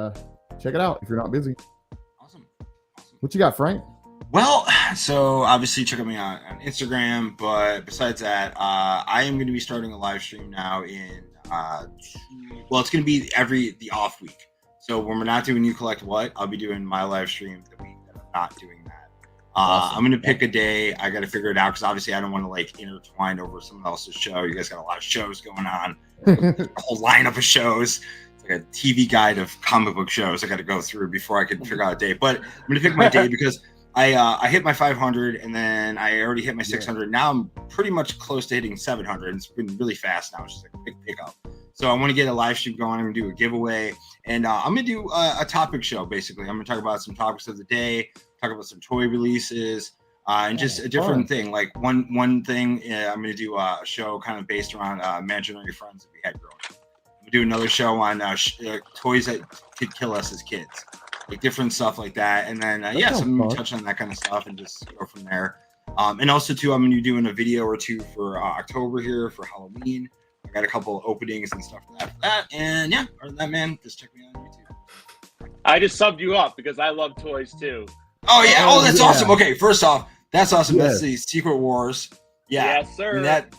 check it out if you're not busy. Awesome. What you got, Frank? Well, so obviously check me out on Instagram. But besides that, I am going to be starting a live stream now in it's going to be the off week. So when we're not doing You Collect What, I'll be doing my live stream the week that I'm not doing that. I'm going to pick a day. I got to figure it out because obviously I don't want to intertwine over someone else's show. You guys got a lot of shows going on, a whole lineup of shows. It's like a TV guide of comic book shows I got to go through before I can figure out a day. But I'm going to pick my day because I hit my 500 and then I already hit my 600. Now I'm pretty much close to hitting 700. It's been really fast now. It's just like a big pickup. So I want to get a live stream going. I'm going to do a giveaway, and I'm going to do a topic show, basically. I'm going to talk about some topics of the day, talk about some toy releases, and just a different thing. Like one thing, I'm going to do a show kind of based around imaginary friends that we had growing up. I'm going to do another show on toys that could kill us as kids, like different stuff like that. And then, so I'm going to touch on that kind of stuff and just go from there. And also, too, I'm going to be doing a video or two for October here for Halloween. I got a couple openings and stuff for that. And other than that, man, just check me out on YouTube. I just subbed you up because I love toys too. Oh yeah! Oh, that's awesome. Okay, first off, that's awesome. Yes. That's the Secret Wars. Yeah, yes, sir. And that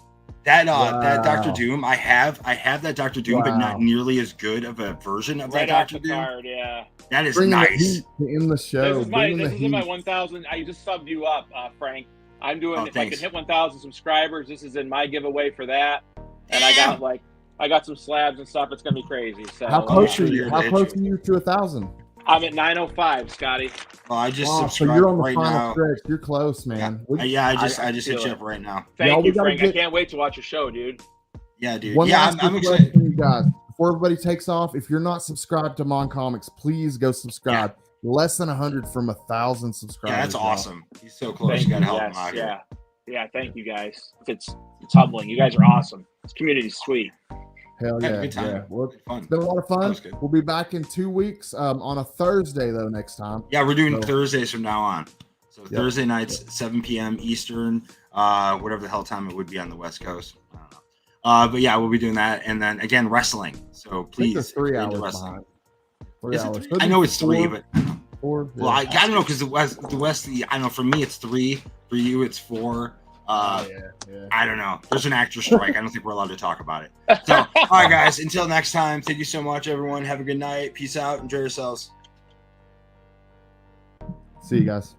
Dr. Doom. I have that Dr. Doom, but not nearly as good of a version of that Dr. Doom. Card, yeah. That is nice. In the show. This is my 1,000. I just subbed you up, Frank. I'm doing, if I thanks. can hit 1,000 subscribers, this is in my giveaway for that. And I got some slabs and stuff. It's going to be crazy. So how close are you? How close are you to 1,000? I'm at 905, Scotty. Well, I just So subscribed you're on the right final now. stretch. You're close, man. I just hit you up right now. Thank you, Frank. I can't wait to watch your show, dude. Yeah, dude. One yeah, last I'm request excited. from you guys. Before everybody takes off, if you're not subscribed to Mon Comics, please go subscribe. Less than 100 from 1,000 subscribers. Yeah, that's awesome. He's so close. You gotta help him out here. Yeah, thank you guys. It's humbling. You guys are awesome. This community's sweet. Hell yeah. Good time. Yeah. Well, Good fun. it's been a lot of fun. We'll be back in 2 weeks on a Thursday, though, next time. Yeah, we're doing Thursdays from now on. So Thursday nights, 7 p.m. Eastern, whatever the hell time it would be on the West Coast. I don't know. But yeah, we'll be doing that. And then again, wrestling. So please. I think 3 hours behind. 3 hours. I know it's 3, but. 4. Well, I don't know because the West, I don't know. For me, it's 3. For you, it's 4. I don't know. There's an actor strike. I don't think we're allowed to talk about it. So, all right, guys. Until next time. Thank you so much, everyone. Have a good night. Peace out. Enjoy yourselves. See you guys.